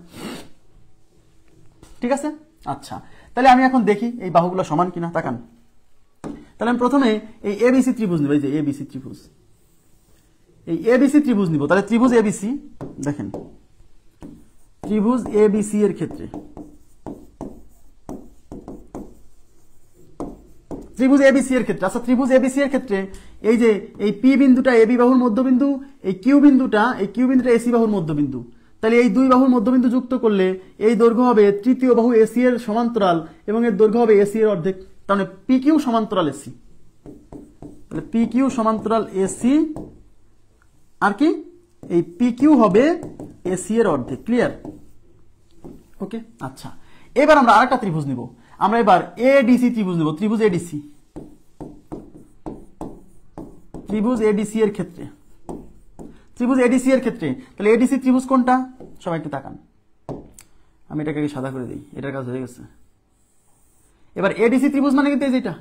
ঠিক আছে? আচ্ছা, তাহলে আমি এখন দেখি এই বাহুগুলা সমান কিনা। তাকান, তাহলে আমি প্রথমে এই এবিসি ত্রিভুজ নিব। এই যে এবিসি ত্রিভুজ, এই এবিসি ত্রিভুজ নিব। তাহলে ত্রিভুজ এবিসি, দেখেন ত্রিভুজ এবিসি এর ক্ষেত্রে, আচ্ছা ত্রিভুজ এবিসি এর ক্ষেত্রে এই যে এই পি বিন্দুটা এবি বাহুর মধ্যবিন্দু, এই কিউ বিন্দুটা এসি বাহুর মধ্যবিন্দু। তাহলে এই দুই বাহুর মধ্যবিন্দু যুক্ত করলে এই দৈর্ঘ্য হবে তৃতীয় বাহু এসি এর সমান্তরাল এবং এর দৈর্ঘ্য হবে এসি এর অর্ধেক। তার মানে পি কিউ সমান্তরাল এসি। তাহলে পি কিউ সমান্তরাল এসি আর কি এই পি কিউ হবে এসি এর অর্ধেক। ক্লিয়ার? ওকে। আচ্ছা, এবার আমরা আরেকটা ত্রিভুজ নিব। আমরা এবার এডিসি ত্রিভুজ নিব। ত্রিভুজ এডিসি এর ক্ষেত্রে, তাহলে এডিসি ত্রিভুজ কোনটা? সবাই একটু তাকান, আমি এটাকে সাদা করে দিই, এটার কাজ হয়ে গেছে। এবার এডিসি ত্রিভুজ মানে কিন্তু এই যেটা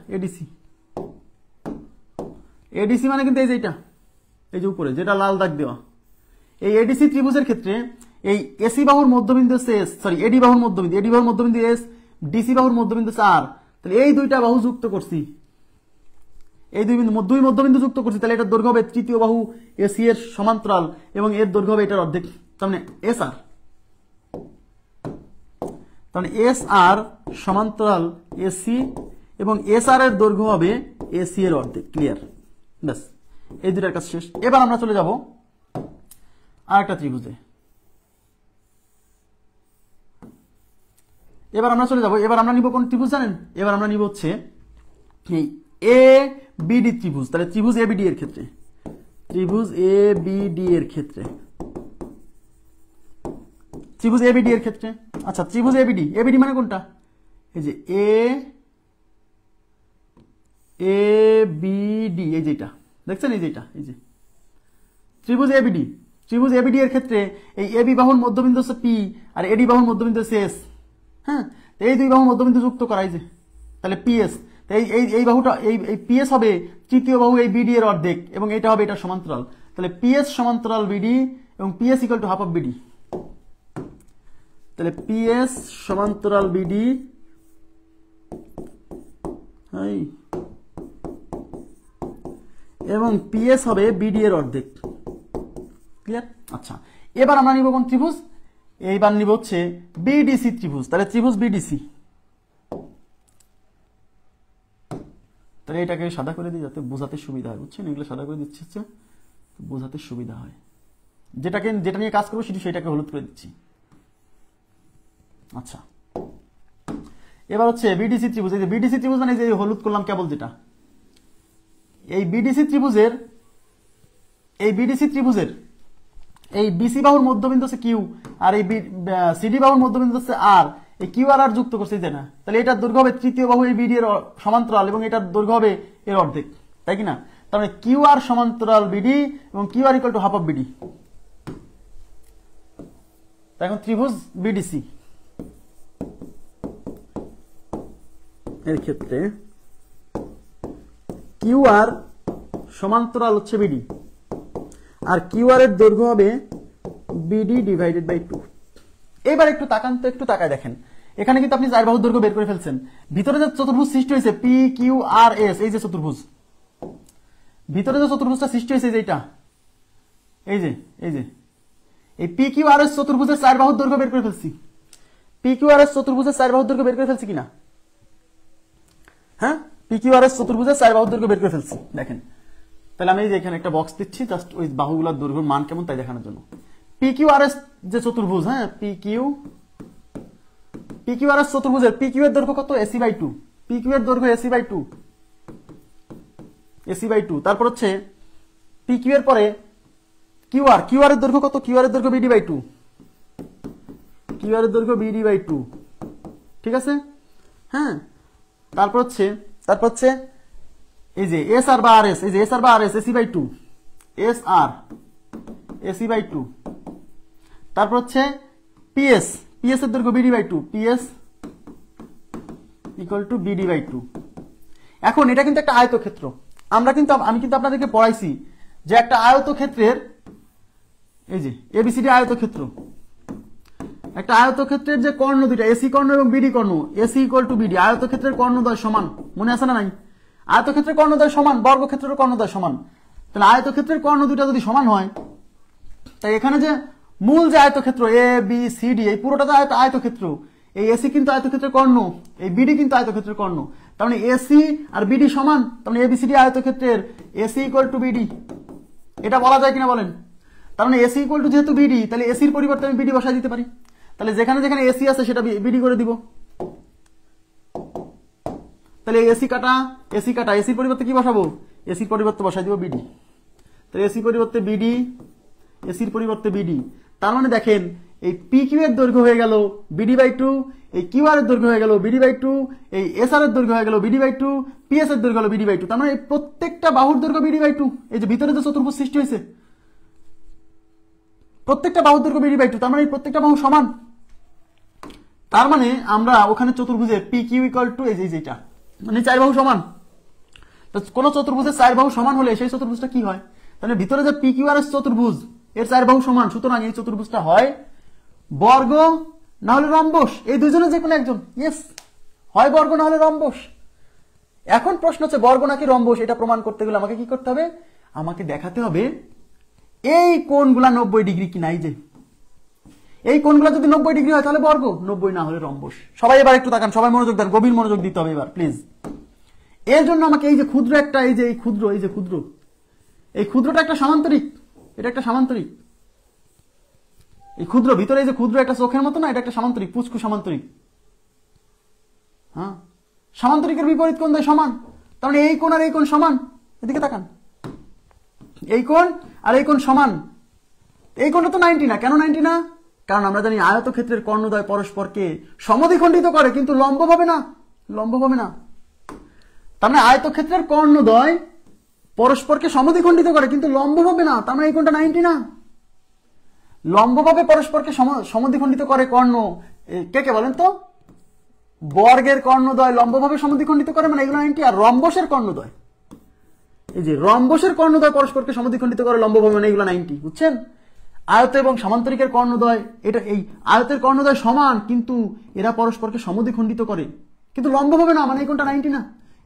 এডিসি মানে কিন্তু এই যেটা, এই যে উপরে যেটা লাল দাগ দেওয়া, এই এডিসি ত্রিভুজের ক্ষেত্রে এই এসি বাহুর মধ্যবিন্দু এডি বাহুর মধ্যবিন্দু এস, ডিসি বাহুর মধ্যবিন্দু আর। তাহলে এই দুইটা বাহু যুক্ত করছি, এই দুই মধ্যবিন্দু যুক্ত করছি। তাহলে এটার দৈর্ঘ্য হবে তৃতীয় বাহু এসি এর সমান্তরাল এবং এর দৈর্ঘ্য হবে এটার অর্ধেক, তার মানে এস আর। তাহলে এস আর সমান্তরাল এসি এবং এস আর এর দৈর্ঘ্য হবে এসি এর অর্ধেক। ক্লিয়ার? ব্যাস, এই দুটার কাজ শেষ। এবার আমরা চলে যাব আরেকটা ত্রিভুজে। এবার আমরা চলে যাব, এবার আমরা নিব কোন ত্রিভুজ জানেন? এবার আমরা নিব হচ্ছে এই এ বিডি ত্রিভুজ। তাহলে ত্রিভুজ এ বিডি এর ক্ষেত্রে, ত্রিভুজ এ বিডি এর ক্ষেত্রে, ত্রিভুজ এ বিডি এর ক্ষেত্রে। আচ্ছা, ত্রিভুজ এ বিডি, এ বিডি মানে কোনটা? এই যে এ বিডি, এই যেটা দেখছেন, এই যেটা, এই যে ত্রিভুজ এ বিডি। ত্রিভুজ এ বিডি এর ক্ষেত্রে এই এ বি বাহুর মধ্যবিন্দু হচ্ছে পি আর এডি বাহুর মধ্যবিন্দু হচ্ছে এস। হ্যাঁ, এই দুই বাহুর মধ্যবিন্দু যুক্ত করা, এই যে তাহলে পিএস। এই বাহুটা, এই পিএস হবে তৃতীয় বাহু এই বিডি এর অর্ধেক এবং এটা হবে এটা সমান্তরাল। তাহলে পিএস সমান্তরাল বিডি এবং PS equal to half of BD. তাহলে পিএস সমান্তরাল বিডি এবং পিএস হবে বিডি এর অর্ধেক। ক্লিয়ার? আচ্ছা, এবার আমরা নিব কোন ত্রিভুজ? এইবার নিব হচ্ছে বিডিসি ত্রিভুজ। তাহলে ত্রিভুজ বিডিসি, তাহলে এটাকে সাদা করে দিই যাতে বোঝাতে সুবিধা হয়, বুঝছেন? এগুলো সাদা করে দিচ্ছি হচ্ছে বোঝাতে সুবিধা হয়। যেটা নিয়ে কাজ করবো সেটাকে হলুদ করে দিচ্ছি। আচ্ছা, এবার হচ্ছে বিডিসি ত্রিভুজ। এই যে বিডিসি ত্রিভুজ মানে যে হলুদ করলাম কেবল, যেটা এই বিডিসি ত্রিভুজের, এই বিডিসি ত্রিভুজের এই বিসি বাহুর মধ্যবিন্দু হচ্ছে কিউ আর এই সিডি বাহুর মধ্যবিন্দু হচ্ছে আর। এই কিউ আর আর যুক্ত করছে, না? তাহলে এটার দৈর্ঘ্য হবে তৃতীয় বাহু এই বিডি এর সমান্তরাল এবং এটার দৈর্ঘ্য হবে এর অর্ধেক, তাই কি না? তার মানে কিউ আর সমান্তরাল বিডি এবং Q R equal to half of BD. তাই এখন ত্রিভুজ বিডিসি এর ক্ষেত্রে কিউ আর সমান্তরাল হচ্ছে বিডি আর কিউ আর এর দৈর্ঘ্য হবে বিডি ডিভাইডেড বাই 2। এবার একটু তাকান তো, একটু তাকায় দেখেন, এখানে কিন্তু আপনি চার বাহুর দৈর্ঘ্য বের করে ফেলছেন। ভিতরে যে চতুর্ভুজ সৃষ্টি হয়েছে পি কিউ আর এস, এই যে চতুর্ভুজ, ভিতরে যে চতুর্ভুজটা সৃষ্টি হয়েছে যেটা, এই যে এই পি কিউ আর এস চতুর্ভুজের চার বাহুর দৈর্ঘ্য বের করে ফেলছি। পি কিউ আর এস চতুর্ভুজের চার বাহুর দৈর্ঘ্য বের করে ফেলছি কিনা? হ্যাঁ, পি কিউ আর এস চতুর্ভুজের চার বাহুর দৈর্ঘ্য বের করে ফেলছি। দেখেন, তাহলে আমি এখানে একটা বক্স দিচ্ছি জাস্ট ওই বাহুগুলোর দৈর্ঘ্যের মান কেমন তাই দেখানোর জন্য। পি কিউ আর এস যে চতুর্ভুজ, হ্যাঁ, পি কিউ আর এস চতুর্ভুজের পি কিউ এর দৈর্ঘ্য কত? AC by 2। পি কিউ এর দৈর্ঘ্য এসি বাই 2, এসি বাই 2। তারপর হচ্ছে পি কিউ এর পরে কিউ আর এর দৈর্ঘ্য কত? কিউ আর এর দৈর্ঘ্য বিডি বাই 2, কিউ আর এর দৈর্ঘ্য বিডি বাই 2, ঠিক আছে? হ্যাঁ, তারপর হচ্ছে এই যে এস আর বা আর এস, এই যে এস আর বা R S AC by 2, S R AC by 2। তারপর হচ্ছে পিএস এর দৈর্ঘ্য BD by 2, PS equal to BD by 2। এখন এটা কিন্তু একটা আয়তক্ষেত্র। আমি কিন্তু আপনাদেরকে পড়াইছি যে একটা আয়তক্ষেত্রের, এই যে এবিসিডি আয়তক্ষেত্র, একটা আয়তক্ষেত্রের যে কর্ণ দুইটা, এসি কর্ণ এবং BD Karna, AC equal to BD, আয়তক্ষেত্রের কর্ণদ্বয় সমান, মনে আছে না নাই? আয়তক্ষেত্রের কর্ণদ্বয় সমান, বর্গক্ষেত্রের কর্ণদ্বয় সমান। তাহলে আয়তক্ষেত্রের কর্ণ দুইটা যদি সমান হয়, তাই এখানে যে মূল যে আয়তক্ষেত্র এ বি সি ডি, এই পুরোটা তো আয়তক্ষেত্র। এই এসি কিন্তু আয়তক্ষেত্রের কর্ণ, এই বিডি কিন্তু আয়তক্ষেত্রের কর্ণ। তার মানে এসি আর বিডি সমান, তার মানে এবিসিডি আয়তক্ষেত্রের এসি ইকুয়াল টু বিডি। এটা বলা যায় কিনা বলেন? তার মানে এসি ইকুয়াল টু যেহেতু বিডি, তাহলে এসির পরিবর্তে আমি বিডি বসাই দিতে পারি। তাহলে যেখানে যেখানে এসি আছে সেটা বিডি করে দিব। তাহলে এসি কাটা, এসির পরিবর্তে কি বসাবো? এসির পরিবর্তে বসাই দিব বিডি। তাহলে এসির পরিবর্তে বিডি, এসির পরিবর্তে বিডি। তার মানে দেখেন এই পি কিউ এর দৈর্ঘ্য হয়ে গেল বিডি বাই 2, এই কিউ আর এর দৈর্ঘ্য হয়ে গেল বিডি বাই 2, এই এস আর এর দৈর্ঘ্য হয়ে গেল বিডি বাই 2, পিএস এর দৈর্ঘ্য হলো বিডি বাই 2। তার মানে এই প্রত্যেকটা বাহুর দৈর্ঘ্য বিডি বাই 2। এই যে ভিতরে যে চতুর্ভুজ সৃষ্টি হয়েছে, প্রত্যেকটা বাহুর দৈর্ঘ্য বিডি বাই 2। তার মানে এই প্রত্যেকটা বাহু সমান। তার মানে আমরা ওখানে চতুর্ভুজে পি কিউ ইকুয়াল টু এই যেটা, মানে চার বাহু সমান। তো কোন চতুর্ভুজের চার বাহু সমান হলে সেই চতুর্ভুজটা কি হয়? তাহলে ভিতরে যে পি কিউ আর এস চতুর্ভুজ এর চার বাহু সমান, সুতরাং এই চতুর্ভুজটা হয় বর্গ না হলে রম্বস, এই দুজনে যে কোনো একজন। ইয়েস, হয় বর্গ না হলে রম্বস। এখন প্রশ্ন হচ্ছে বর্গ নাকি রম্বস, এটা প্রমাণ করতে গেলে আমাকে কি করতে হবে? আমাকে দেখাতে হবে এই কোণগুলা 90 ডিগ্রি কিনা। এই যে এই কোণগুলা যদি 90 ডিগ্রি হয় তাহলে বর্গ, 90 না হলে রম্বস। সবাই এবার একটু তাকান, সবাই মনোযোগ দেন, গভীর মনোযোগ দিতে হবে এবার প্লিজ। এর জন্য আমাকে এই যে ক্ষুদ্র একটা, এই যে ক্ষুদ্রটা একটা সামান্তরিক, এটা একটা সামান্তরিক। এই ক্ষুদ্র ভিতরে এই যে ক্ষুদ্র একটা চোখের মতো না, এটা একটা সামান্তরিক, পুচকু সামান্তরিক। হ্যাঁ, সামান্তরিকের বিপরীত কোণ দ্বয় সমান, তার মানে এই কোণ আর এই কোণ সমান। এদিকে তাকান, এই কোণ আর এই কোণ সমান। এই কোণটা তো 90 না। কেন 90 না? কারণ আমরা জানি আয়তক্ষেত্রের কর্ণদ্বয় পরস্পরকে সমদ্বিখণ্ডিত করে, কিন্তু লম্বভাবে না, লম্বভাবে না। তার মানে আয়তক্ষেত্রের কর্ণদ্বয় পরস্পরকে সমদ্বিখণ্ডিত করে, কিন্তু লম্বভাবে না। তার মানে এই কোণটা 90 না। লম্বভাবে পরস্পরকে সমদ্বিখণ্ডিত করে কর্ণ, কে কে বলেন তো? বর্গের কর্ণদ্বয় লম্বভাবে সমদ্বিখণ্ডিত করে, মানে এগুলো 90। আর রম্বসের কর্ণদ্বয়, এই যে রম্বসের কর্ণদ্বয় পরস্পরকে সমদ্বিখণ্ডিত করে লম্বভাবে, মানে এগুলো 90। বুঝছেন? আয়ত এবং সামান্তরিকের কর্ণদ্বয়, এটা এই আয়তের কর্ণদ্বয় সমান, কিন্তু এরা পরস্পরকে সমদ্বিখণ্ডিত করে, কিন্তু লম্বভাবে না, মানে এই কোণটা 90 না।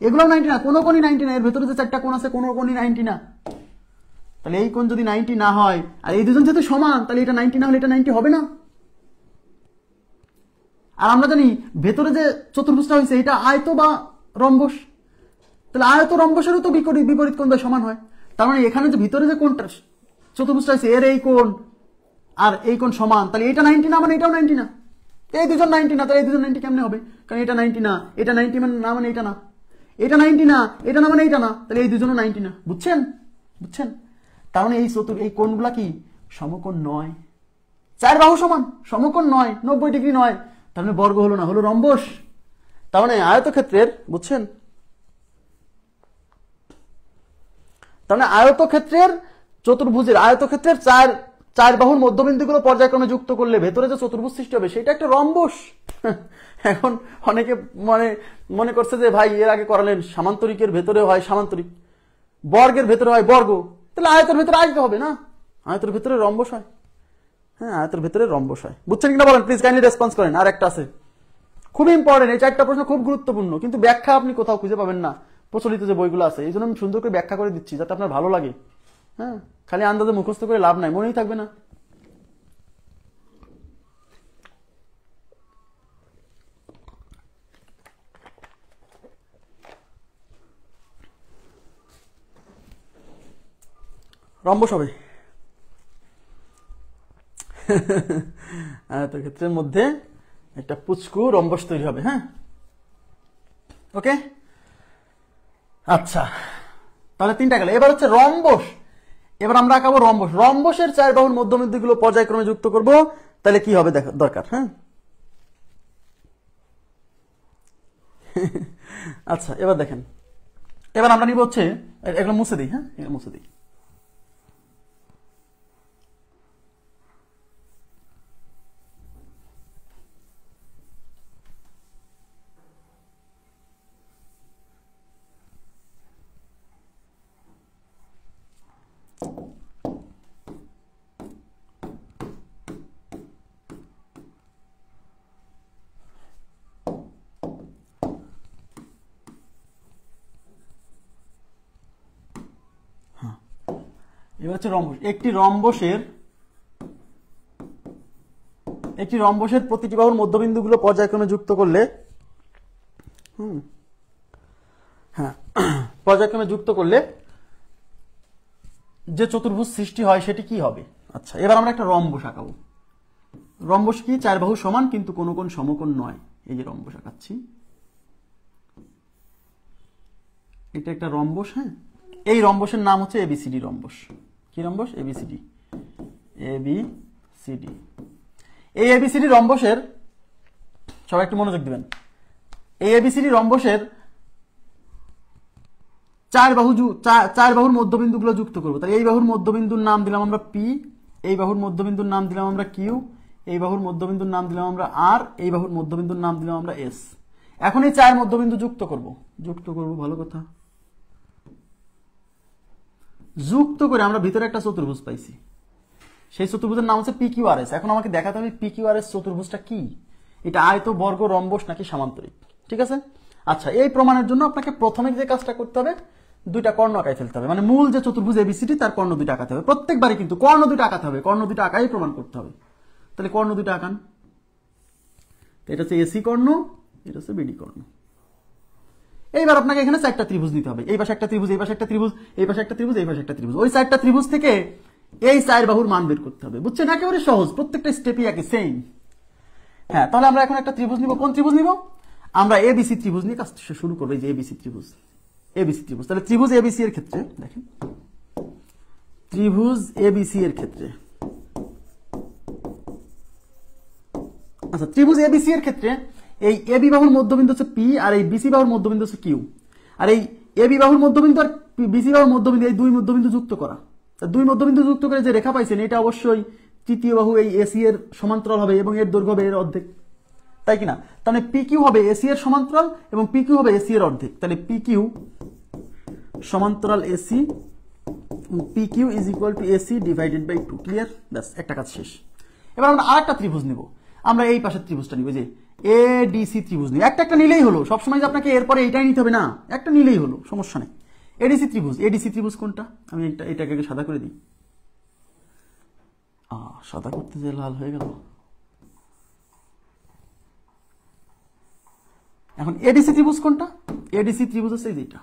এগুলো 90 না, কোনো কোণই 90 না। এর ভেতরে যে 4টা কোণ আছে, কোনো কোণই 90 না। তাহলে এই কোণ যদি 90 না হয়, আর এই দুজন যেহেতু সমান, তাহলে এটা 90 না হলে এটা 90 হবে না। আর আমরা জানি ভেতরে যে চতুর্ভুজটা হয়েছে, এটা আয়ত বা রম্বস। তাহলে আয়ত রম্বসেরও তো বিপরীত কোণ দ্বয় সমান হয়। তার মানে এখানে যে ভিতরে যে কোণটা চতুর্ভুজটা হয়েছে, এর এই কোণ আর এই কোণ সমান, তাহলে এটা 90 না, মানে এটাও 90 না। এই দুজন 90 না, তাহলে এই দুজন 90 কেমনে হবে? কারণ এটা 90 না, এটা 90 মানে না, মানে এটা না, এটা 90 না, এটা না মানে এটা না, তাহলে এই দুজনও 90 না। বুঝছেন? বুঝছেন? তার মানে এই কোণগুলা কি সমকোণ নয়। 4 বাহু সমান, সমকোণ নয়, 90 ডিগ্রি নয়। তার মানে বর্গ হলো না, হলো রম্বস। তার মানে আয়তক্ষেত্রের, বুঝছেন, তার মানে আয়তক্ষেত্রের চতুর্ভুজের আয়তক্ষেত্রের চার বাহুর মধ্যবিন্দুগুলো পর্যায়ক্রমে যুক্ত করলে ভেতরে যে চতুর্ভুজ সৃষ্টি হবে, সেটা একটা রম্বস। এখন অনেকে মনে করছে যে ভাই এর আগে করালেন সামান্তরিকের ভেতরে হয় সামান্তরিক, বর্গের ভেতরে হয় বর্গ, তাহলে আয়তের ভেতরে আয়ত হবে না, আয়তের ভেতরে রম্বস হয়। হ্যাঁ, আয়তের ভেতরে রম্বস হয়। বুঝছেন কিনা বলেন? প্লিজ কাইন্ডলি রেসপন্স করেন। আর একটা আছে, খুব ইম্পর্টেন্ট, এই 4টা প্রশ্ন খুব গুরুত্বপূর্ণ, কিন্তু ব্যাখ্যা আপনি কোথাও খুঁজে পাবেন না প্রচলিত যে বইগুলো আছে। এই জন্য আমি সুন্দর করে ব্যাখ্যা করে দিচ্ছি, যাতে আপনার ভালো লাগে। হ্যাঁ, খালি আন্দাজে মুখস্থ করে লাভ নাই, মনেই থাকবে না। রম্বস হবে আয়তক্ষেত্রের মধ্যে একটা পুচকু রম্বস তৈরি হবে। হ্যাঁ, ওকে, আচ্ছা, তাহলে 3টা গেল। এবার হচ্ছে রম্বস। এবার আমরা আঁকাবো রম্বস। রম্বসের 4 বাহুর মধ্যবিন্দুগুলো পর্যায়ক্রমে যুক্ত করব। তাহলে কি হবে দরকার? হ্যাঁ, আচ্ছা, এবার দেখেন, এবার আমরা নিব হচ্ছে, এগুলো মুছে দিই। হ্যাঁ, এগুলো মুছে দিই। এবার হচ্ছে রম্বস। একটি রম্বসের প্রতিটি বাহুর মধ্যবিন্দুগুলো পর্যায়ক্রমে যুক্ত করলে, হ্যাঁ, পর্যায়ক্রমে যুক্ত করলে যে চতুর্ভুজ সৃষ্টি হয় সেটি কি হবে? আচ্ছা, এবার আমরা একটা রম্বস আঁকাবো। রম্বস কি? 4 বাহু সমান, কিন্তু কোন কোণ সমকোণ নয়। এই যে রম্বস আঁকাচ্ছি, এটা একটা রম্বস। হ্যাঁ, এই রম্বসের নাম হচ্ছে এবিসিডি রম্বস। কি রম্বস? এবিসিডি। এবিসিডি। এই এবিসিডি রম্বসের, সবাই একটু মনোযোগ দিবেন, এই এবিসিডি রম্বসের 4 বাহুর মধ্যবিন্দুগুলো যুক্ত করবো। তাহলে এই বাহুর মধ্যবিন্দুর নাম দিলাম আমরা পি, এই বাহুর মধ্যবিন্দুর নাম দিলাম আমরা কিউ, এই বাহুর মধ্যবিন্দুর নাম দিলাম আমরা আর, এই বাহুর মধ্যবিন্দুর নাম দিলাম আমরা এস। এখন এই 4 মধ্যবিন্দু যুক্ত করব। ভালো কথা, যুক্ত করে আমরা ভিতরে একটা চতুর্ভুজ পাইছি। সেই চতুর্ভুজের নাম হচ্ছে পি কিউ আর এস। এখন আমাকে দেখাতে হবে পি কিউ আর এস চতুর্ভুজটা কি, এটা আয়ত, বর্গ, রম্বস নাকি সামান্তরিক। ঠিক আছে? আচ্ছা, এই প্রমাণের জন্য আপনাকে প্রথমে যে কাজটা করতে হবে, 2টা কর্ণ আঁকাই ফেলতে হবে। মানে মূল যে চতুর্ভুজ এবিসিডি, তার কর্ণ 2টা আঁকাতে হবে প্রত্যেকবারই, কিন্তু কর্ণ 2টা আঁকাতে হবে। কর্ণ 2টা আঁকাই প্রমাণ করতে হবে। তাহলে কর্ণ 2টা আঁকান। এটা হচ্ছে এসি কর্ণ, এটা হচ্ছে বিডি কর্ণ। এইবার আপনাকে এখানে 4টা ত্রিভুজ নিতে হবে। এই পাশে একটা ত্রিভুজ, এই পাশে একটা ত্রিভুজ, এই পাশে একটা ত্রিভুজ, এই পাশে একটা ত্রিভুজ। ওই 4টা ত্রিভুজ থেকে এই 4 বাহুর মান বের করতে হবে। বুঝছেন? একেবারে সহজ, প্রত্যেকটা স্টেপই একই, সেম। হ্যাঁ, তাহলে আমরা এখন একটা ত্রিভুজ নিব। কোন ত্রিভুজ নিব? আমরা এবিসি ত্রিভুজ নিয়ে কাজ শুরু করবো। এই যে এবিসি ত্রিভুজ, এবিসি ত্রিভুজ, তাহলে ত্রিভুজ এবিসি এর ক্ষেত্রে দেখেন, ত্রিভুজ এবিসি এর ক্ষেত্রে, আচ্ছা ত্রিভুজ এবিসি এর ক্ষেত্রে এই এবি বাহুর মধ্যবিন্দু হচ্ছে পি আর এই বিসি বাহুর মধ্যবিন্দু হচ্ছে কিউ। আর এই এবি বাহুর মধ্যবিন্দু আর বিসি বাহুর মধ্যবিন্দু, এই দুই মধ্যবিন্দু যুক্ত করা, দুই মধ্যবিন্দু যুক্ত করে যে রেখা পাইছেন এটা অবশ্যই তৃতীয় বাহু এই এসি এর সমান্তরাল হবে এবং এর দৈর্ঘ্য হবে এর অর্ধেক, তাই কিনা? তাহলে পি কিউ হবে এসি এর সমান্তরাল এবং পি কিউ হবে এসি এর অর্ধেক। তাহলে পি কিউ সমান্তরাল AC, P Q is equal to AC divided by 2। Clear? ব্যাস, একটা কাজ শেষ। এবার আমরা আরেকটা ত্রিভুজ নিব। আমরা এই পাশের ত্রিভুজটা নিব, যে এডিসি ত্রিভুজ নিব। একটা নিলেই হলো, সবসময় যে আপনাকে এরপরে এইটাই নিতে হবে না, একটা নিলেই হলো, সমস্যা নেই। এডিসি ত্রিভুজ, এডিসি ত্রিভুজ কোনটা? আমি এটাকে আগে সাদা করে দিই। সাদা করতে যে লাল হয়ে গেল। এখন এডিসি ত্রিভুজ কোনটা? এডিসি ত্রিভুজ হচ্ছে এইটা,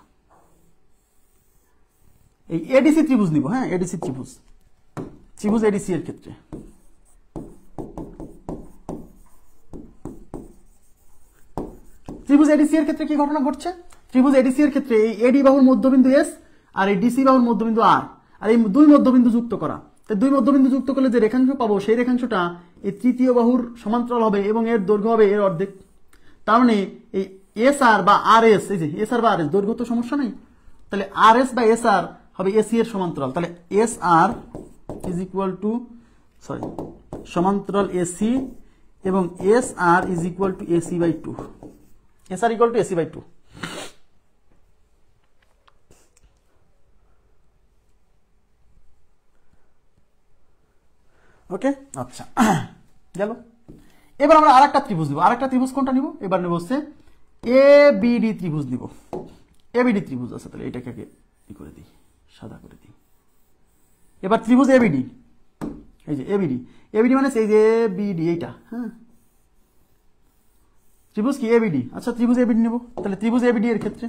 এই এডিসি ত্রিভুজ নিব। হ্যাঁ, এডিসি ত্রিভুজ, ত্রিভুজ এডিসি এর ক্ষেত্রে ত্রিভুজ এডিসি এর ক্ষেত্রে কি ঘটনা ঘটছে? ত্রিভুজ এডিসি এর ক্ষেত্রে এই এডি বাহুর মধ্যবিন্দু এস আর এই ডিসি বাহুর মধ্যবিন্দু আর, আর এই দুই মধ্যবিন্দু যুক্ত করা। তো দুই মধ্যবিন্দু যুক্ত করলে যে রেখাংশ পাবো সেই রেখাংশটা এই তৃতীয় বাহুর সমান্তরাল হবে এবং এর দৈর্ঘ্য হবে এর অর্ধেক। তার মানে এই এস আর বা আর এস, এই যে এস আর বা আর এস, দৈর্ঘ্য তো সমস্যা নেই, তাহলে আর এস বা এস আর হবে এসি এর সমান্তরাল। তাহলে S R is equal to সমান্তরাল এসি এবং S R is equal to AC by 2। S R equal to AC by 2। Okay, আচ্ছা গেল। এবার আমরা আরেকটা ত্রিভুজ নিব। আরেকটা ত্রিভুজ কোনটা নিব? এবার নেব হচ্ছে এবিডি ত্রিভুজ নিব। এবিডি ত্রিভুজ আছে, তাহলে এটাকে আগে কি করে দিই, সাদা করে দিই। এবার ত্রিভুজ এবিডি, এই যে এবিডি, এবিডি মানে এই যে বিডি, এইটা। হ্যাঁ, ত্রিভুজ কি এবিডি। আচ্ছা ত্রিভুজ এবিডি নেব। তাহলে ত্রিভুজ এবিডি এর ক্ষেত্রে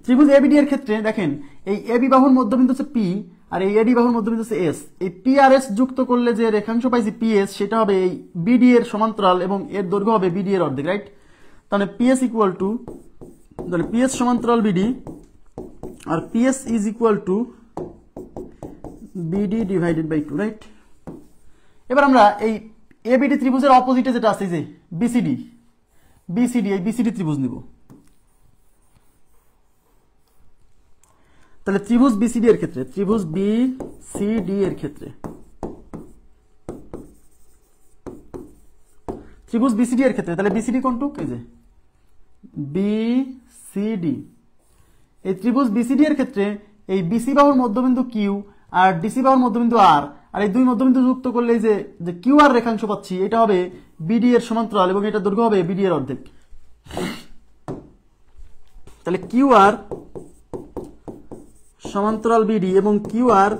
ত্রিভুজ এবিডি এর ক্ষেত্রে দেখেন, এই এবি বাহুর মধ্যবিন্দু হচ্ছে পি আর এই এডি বাহুর মধ্যবিন্দু হচ্ছে এস। এই পি আর এস যুক্ত করলে যে রেখাংশ পাইছি পি এস, সেটা হবে এই বিডি এর সমান্তরাল এবং এর দৈর্ঘ্য হবে বিডি এর অর্ধেক, রাইট? তাহলে পিএস ইকুয়াল টু, তাহলে পিএস সমান্তরাল বিডি আর PS is equal to BD divided by 2, right? এবার আমরা এই এবিডি ত্রিভুজের অপোজিটে যেটা আছে যে বিসিডি, বিসিডি, এই বিসিডি ত্রিভুজ নিব। তাহলে ত্রিভুজ বিসিডি এর ক্ষেত্রে, ত্রিভুজ বিসিডি এর ক্ষেত্রে, ত্রিভুজ বিসিডি এর ক্ষেত্রে, তাহলে বিসিডি কোনটুক? এই যে বিসিডি। এই ত্রিভুজ বিসিডি এর ক্ষেত্রে এই বিসি বাহুর মধ্যবিন্দু কিউ আর ডিসি বাহুর মধ্যবিন্দু আর, আর এই দুই মধ্যবিন্দু যুক্ত করলে যে কিউ আর রেখাংশ পাচ্ছি এটা হবে বিডি এর সমান্তরাল এবং এটা দৈর্ঘ্য হবে বিডি এর অর্ধেক। তাহলে কিউ আর সমান্তরাল বিডি এবং Q R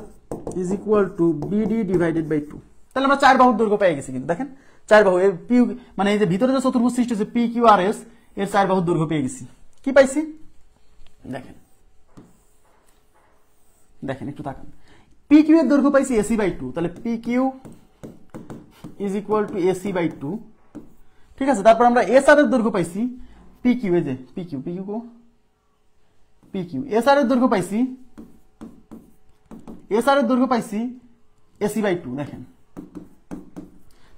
is equal to BD divided by 2। তাহলে আমরা চার বাহুর দৈর্ঘ্য পেয়ে গেছি। কিন্তু দেখেন চার বাহু, এর পি মানে এই যে ভিতরে যে চতুর্ভুজ সৃষ্টি হচ্ছে পি কিউ আর এস, এর চার বাহুর দৈর্ঘ্য পেয়ে গেছি। কি পাইছি দেখেন, দেখেন একটু তাকান, পি কিউ এর দৈর্ঘ্য পাইছি এসি বাই 2। তাহলে P Q is equal to AC by 2, ঠিক আছে? তারপর আমরা এস আর এর দৈর্ঘ্য পাইছি পি কিউ, এই যে পি কিউ, পি কিউ কো পি কিউ, এস আর এর দৈর্ঘ্য পাইছি, এস আর এর দৈর্ঘ্য পাইছি এসি বাই 2। দেখেন,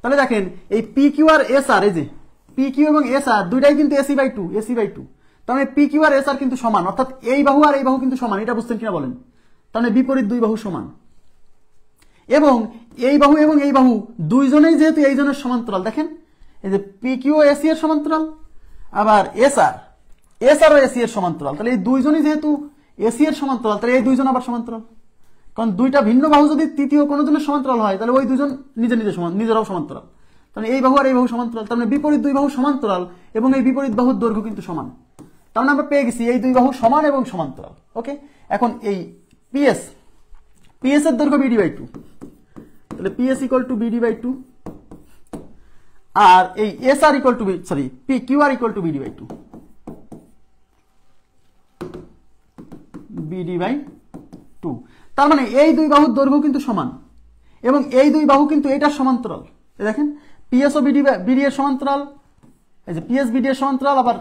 তাহলে দেখেন এই পি কিউ আর এস আর, এই যে পি কিউ এবং এস আর দুইটাই কিন্তু এসি বাই 2, এসি বাই 2। তাহলে পি কিউ আর এস আর কিন্তু সমান, অর্থাৎ এই বাহু আর এই বাহু কিন্তু সমান। এটা বুঝছেন কিনা বলেন? তাহলে বিপরীত দুই বাহু সমান এবং এই বাহু এবং এই বাহু দুইজনেই যেহেতু এই জনের সমান্তরাল, দেখেন এই যে পি কিউ এসি এর সমান্তরাল, আবার এস আর ও এসি এর সমান্তরাল। তাহলে এই দুইজনই যেহেতু এসি এর সমান্তরাল, তাহলে এই দুইজন আবার সমান্তরাল। কারণ দুইটা ভিন্ন বাহু যদি তৃতীয় কোনো জনের সমান্তরাল হয় তাহলে ওই দুজন নিজেরাও সমান্তরাল। তাহলে এই বাহু আর এই বাহু সমান্তরাল, তার মানে বিপরীত দুই বাহু সমান্তরাল এবং এই বিপরীত বাহুর দৈর্ঘ্য কিন্তু সমান। তার মানে আমরা পেয়ে গেছি এই দুই বাহু সমান এবং সমান্তরাল। ওকে, এখন এই পিএস এর দৈর্ঘ্য বিডি বাই 2, তাহলে PS equal to BD by 2 আর এই S R equal to P Q R equal to BD by 2, BD by 2। তার মানে এই দুই বাহুর দৈর্ঘ্য কিন্তু সমান এবং এই দুই বাহু কিন্তু এটার সমান্তরাল। দেখেন পিএস ও বিডি এর সমান্তরাল, এই যে পিএস বিডি এর সমান্তরাল, আবার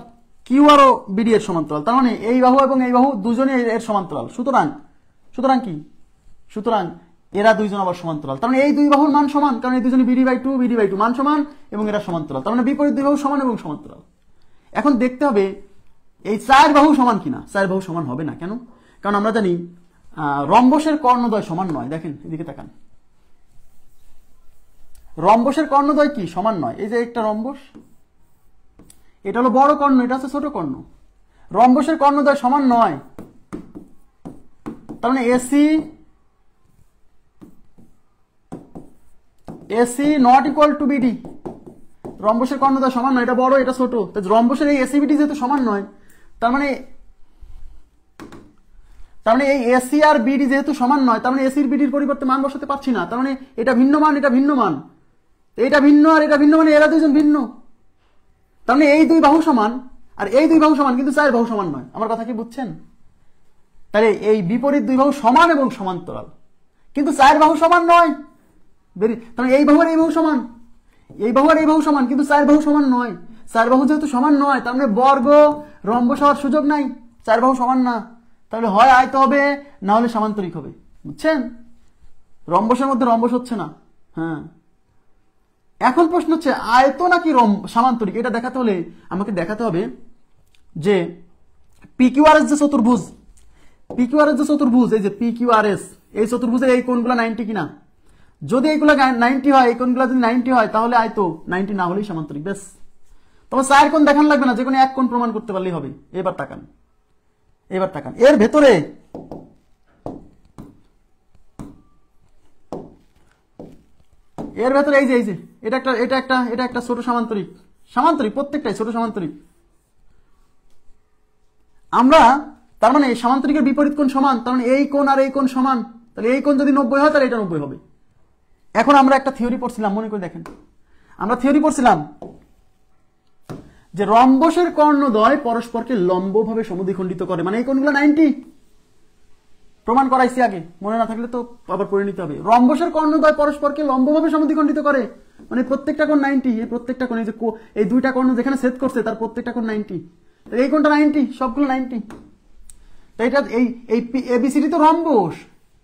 কিউ আর ও বিডি এর সমান্তরাল। তার মানে এই বাহু এবং এই বাহু দুজনে এর সমান্তরাল। সুতরাং কি, সুতরাং এরা দুইজন আবার সমান্তরাল। তার মানে এই দুই বাহুর মান সমান, কারণ এই দুজনে বিডি বাই 2 মান সমান এবং এরা সমান্তরাল। তার মানে বিপরীত দুই বাহু সমান এবং সমান্তরাল। এখন দেখতে হবে এই চার বাহু সমান কিনা। চার বাহু সমান হবে না, কেন? কারণ আমরা জানি রম্বসের কর্ণদ্বয় সমান নয়। দেখেন এদিকে তাকান, রম্বসের কর্ণদ্বয় কি সমান নয়। এই যে একটা রম্বস, এটা হলো বড় কর্ণ, এটা হচ্ছে ছোট কর্ণ। রম্বসের কর্ণদ্বয় সমান নয়, তার মানে AC not equal to BD. রম্বসের কর্ণদ্বয় সমান নয়, এটা বড় এটা ছোট। রম্বসের এই এসি বিডি যেহেতু সমান নয়, তার মানে এই এসি আর বিডি যেহেতু সমান নয়, তার মানে এসির বিডির পরিবর্তে মান বসাতে পারছি না। তার মানে এটা ভিন্ন মান, এটা ভিন্ন মান, এটা ভিন্ন আর এটা ভিন্ন, মানে এরা দুজন ভিন্ন। তার মানে এই দুই বাহু সমান আর এই দুই বাহু সমান, কিন্তু চার বাহু সমান নয়। আমার কথা কি বুঝছেন? তাহলে এই বিপরীত দুই বাহু সমান এবং সমান্তরাল, কিন্তু চার বাহু সমান নয়। তার মানে এই বাহু আর এই বাহু সমান, এই বাহু আর এই বাহু সমান, কিন্তু চার বাহু সমান নয়। চার বাহু যেহেতু সমান নয়, তার মানে বর্গ রম্বস হওয়ার সুযোগ নাই। চার বাহু সমান না, তাহলে হয় আয়ত হবে, না হলে সামান্তরিক হবে। বুঝছেন? রম্বসের মধ্যে রম্বস হচ্ছে না। হ্যাঁ, এখন প্রশ্ন হচ্ছে আয়ত নাকি সামান্তরিক। এটা দেখাতে হলে আমাকে দেখাতে হবে যে পিকিউআরএস যে চতুর্ভুজ, এই যে পিকিউআরএস, এই চতুর্ভুজের এই কোণগুলো 90 কিনা। যদি এইগুলো 90 হয়, এই কোণগুলো যদি 90 হয়, তাহলে আয়ত, 90 না হলেই সামান্তরিক। বেশ, তোমার চার কোণ দেখান লাগবে না, যে কোনো এক কোণ প্রমাণ করতে পারলেই হবে। এবার তাকান, এর ভেতরে এই যে এটা একটা ছোট সামান্তরিক, প্রত্যেকটাই ছোট সামান্তরিক। আমরা তার মানে এই সামান্তরিকের বিপরীত কোণ সমান, তার মানে এই কোণ আর এই কোণ সমান। তাহলে এই কোণ যদি 90 হয়, তাহলে এটা 90 হবে। এখন আমরা একটা থিওরি পড়ছিলাম, মনে করে দেখেন, আমরা থিওরি পড়ছিলাম যে রম্বসের কর্ণদ্বয় পরস্পরকে লম্বভাবে সমদ্বিখণ্ডিত করে, মানে এই কোণগুলো 90 প্রমাণ করাইছি আগে, মনে না থাকলে তো আবার পড়ে নিতে হবে। রম্বসের কর্ণদ্বয় পরস্পরকে লম্বভাবে সমদ্বিখণ্ডিত করে, মানে প্রত্যেকটা কোণ 90। এই প্রত্যেকটা কোণ, এই যে এই দুইটা কর্ণ যেখানে ছেদ করছে, তার প্রত্যেকটা কোণ 90। এই কোণটা 90, সবগুলো 90। তো এটা এই এবিসিডি তো রম্বস,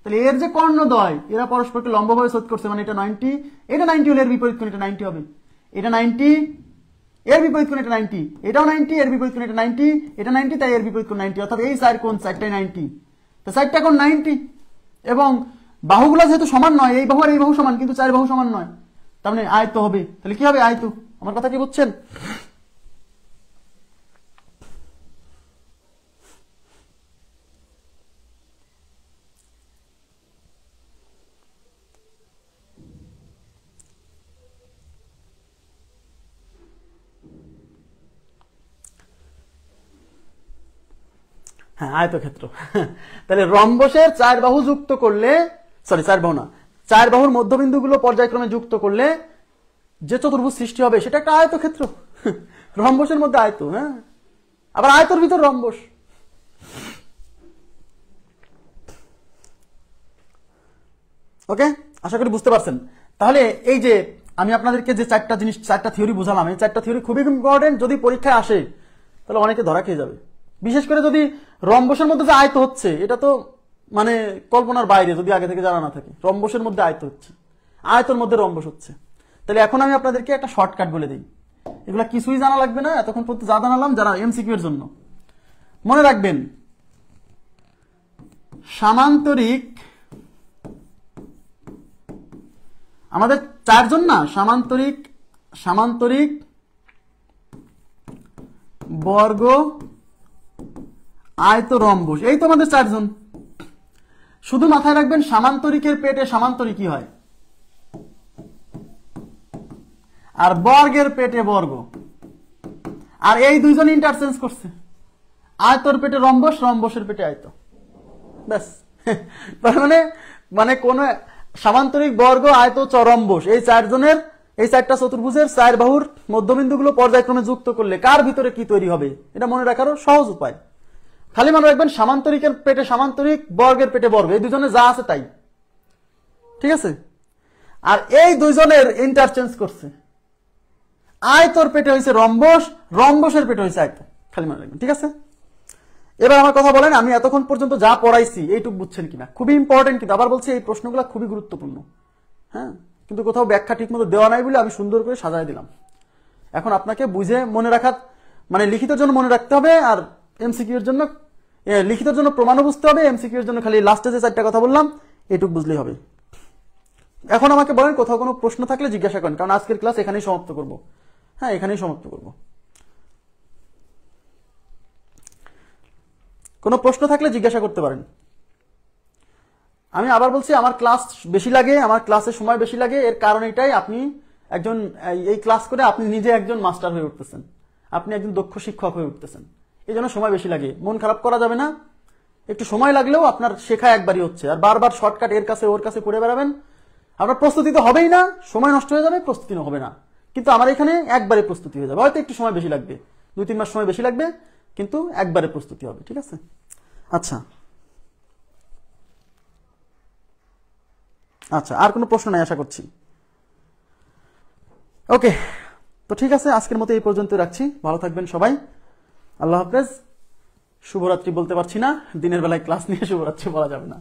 তাহলে এর যে কর্ণদ্বয় এরা পরস্পরকে লম্বভাবে ছেদ করছে, মানে এটা 90, এটা 90 হলে এর বিপরীত কোণ এটা 90 হবে। এটা 90, এর বিপরীত কোণ এটা 90, এটাও 90, এর বিপরীত কোণ এটা 90, এটা 90, তাই এর বিপরীত কোণ 90। অর্থাৎ এই চার কোণ চারটাই 90, তো চারটা কোণ 90। এবং বাহুগুলো যেহেতু সমান নয়, এই বাহু আর এই বাহু সমান, কিন্তু চার বাহু সমান নয়, তার মানে আয়ত হবে। তাহলে কি হবে? আয়ত। আমার কথা কি বুঝছেন? হ্যাঁ, আয়তক্ষেত্র। তাহলে রম্বসের চার বাহু যুক্ত করলে, চার বাহু না, চার বাহুর মধ্যবিন্দুগুলো পর্যায়ক্রমে যুক্ত করলে যে চতুর্ভুজ সৃষ্টি হবে সেটা একটা আয়তক্ষেত্র। রম্বসের মধ্যে আয়ত, হ্যাঁ, আবার আয়তর ভিতর রম্বস। ওকে, আশা করি বুঝতে পারছেন। তাহলে এই যে আমি আপনাদেরকে যে চারটা থিওরি বুঝালাম, এই চারটা থিওরি খুবই ইম্পর্টেন্ট। যদি পরীক্ষায় আসে, তাহলে অনেকে ধরা খেয়ে যাবে। বিশেষ করে যদি রম্বসের মধ্যে যে আয়ত হচ্ছে, এটা তো মানে কল্পনার বাইরে, যদি আগে থেকে জানা না থাকে। রম্বসের মধ্যে আয়ত হচ্ছে, আয়তর মধ্যে রম্বস হচ্ছে। তাহলে এখন আমি আপনাদেরকে একটা শর্টকাট বলে দিই, এগুলা কিছুই জানা লাগবে না এতক্ষণ পর্যন্ত যা জানালাম, যারা এমসিকিউ এর জন্য। মনে রাখবেন, সামান্তরিক, আমাদের চারজন না, সামান্তরিক বর্গ আয়ত রম্বস, এই তো আমাদের চারজন। শুধু মাথায় রাখবেন, সামান্তরিকের পেটে সামান্তরিকই হয়, আর বর্গের পেটে বর্গ। আর এই দুইজন ইন্টারচেঞ্জ করছে, আয়তর পেটে রম্বস, রম্বসের পেটে আয়ত। ব্যাস। তার মানে কোন সামান্তরিক বর্গ আয়ত রম্বস, এই চারজনের, এই চারটা চতুর্ভুজের চার বাহুর মধ্যবিন্দুগুলো পর্যায়ক্রমে যুক্ত করলে কার ভিতরে কি তৈরি হবে, এটা মনে রাখারও সহজ উপায়। খালি মনে রাখবেন সামান্তরিকের পেটে সামান্তরিক, বর্গের পেটে বর্গ, এই দুজনে যা আছে তাই, ঠিক আছে। আর এই দুইজনের ইন্টারচেঞ্জ করছে, আয়তর পেটে হয়েছে রম্বস, রম্বসের পেটে হয়েছে আয়ত, খালি মনে রাখবেন, ঠিক আছে। এবার আমার কথা বলেন, আমি এতক্ষণ পর্যন্ত যা পড়াইছি এইটুকু বুঝছেন কিনা? খুবই ইম্পর্টেন্ট, কিন্তু আবার বলছি এই প্রশ্নগুলো খুবই গুরুত্বপূর্ণ, হ্যাঁ, কিন্তু কোথাও ব্যাখ্যা ঠিক মতো দেওয়া নাই বলে আমি সুন্দর করে সাজায় দিলাম। এখন আপনাকে বুঝে মনে রাখা, মানে লিখিতের জন্য মনে রাখতে হবে, আর এমসিকিউ এর জন্য, লিখিতের জন্য প্রমাণও বুঝতে হবে, এমসিকিউ এর জন্য খালি লাস্টে যে 4টা কথা বললাম এটুকু বুঝলেই হবে। এখন আমাকে বলেন কোথাও কোনো প্রশ্ন থাকলে জিজ্ঞাসা করেন, কারণ আজকের ক্লাস এখানেই সমাপ্ত করব। হ্যাঁ, এখানেই সমাপ্ত করব। কোনো প্রশ্ন থাকলে জিজ্ঞাসা করতে পারেন। আমি আবার বলছি, আমার ক্লাস বেশি লাগে, আমার ক্লাসের সময় বেশি লাগে, এর কারণ এটাই, আপনি একজন, এই ক্লাস করে আপনি নিজে একজন মাস্টার হয়ে উঠতেছেন, আপনি একজন দক্ষ শিক্ষক হয়ে উঠতেছেন, এই জন্য সময় বেশি লাগে। মন খারাপ করা যাবে না, একটু সময় লাগলেও আপনার শেখা একবারই হচ্ছে, আর বারবার শর্টকাট এর কাছে ওর কাছে পড়ে বেড়াবেন, আপনার প্রস্তুতি তো হবেই না, সময় নষ্ট হয়ে যাবে, প্রস্তুতি হবে না। কিন্তু আমার এখানে একবারে প্রস্তুতি হয়ে যাবে, হয়তো একটু সময় বেশি লাগবে, 2-3 মাস সময় বেশি লাগবে, কিন্তু একবারে প্রস্তুতি হবে, ঠিক আছে। আচ্ছা আচ্ছা, আর কোনো প্রশ্ন নাই আশা করছি। ওকে, তো ঠিক আছে, আজকের মতো এই পর্যন্ত রাখছি। ভালো থাকবেন সবাই, আল্লাহ হাফেজ। শুভরাত্রি বলতে পারছি না, দিনের বেলায় ক্লাস নিয়ে শুভরাত্রি বলা যাবে না।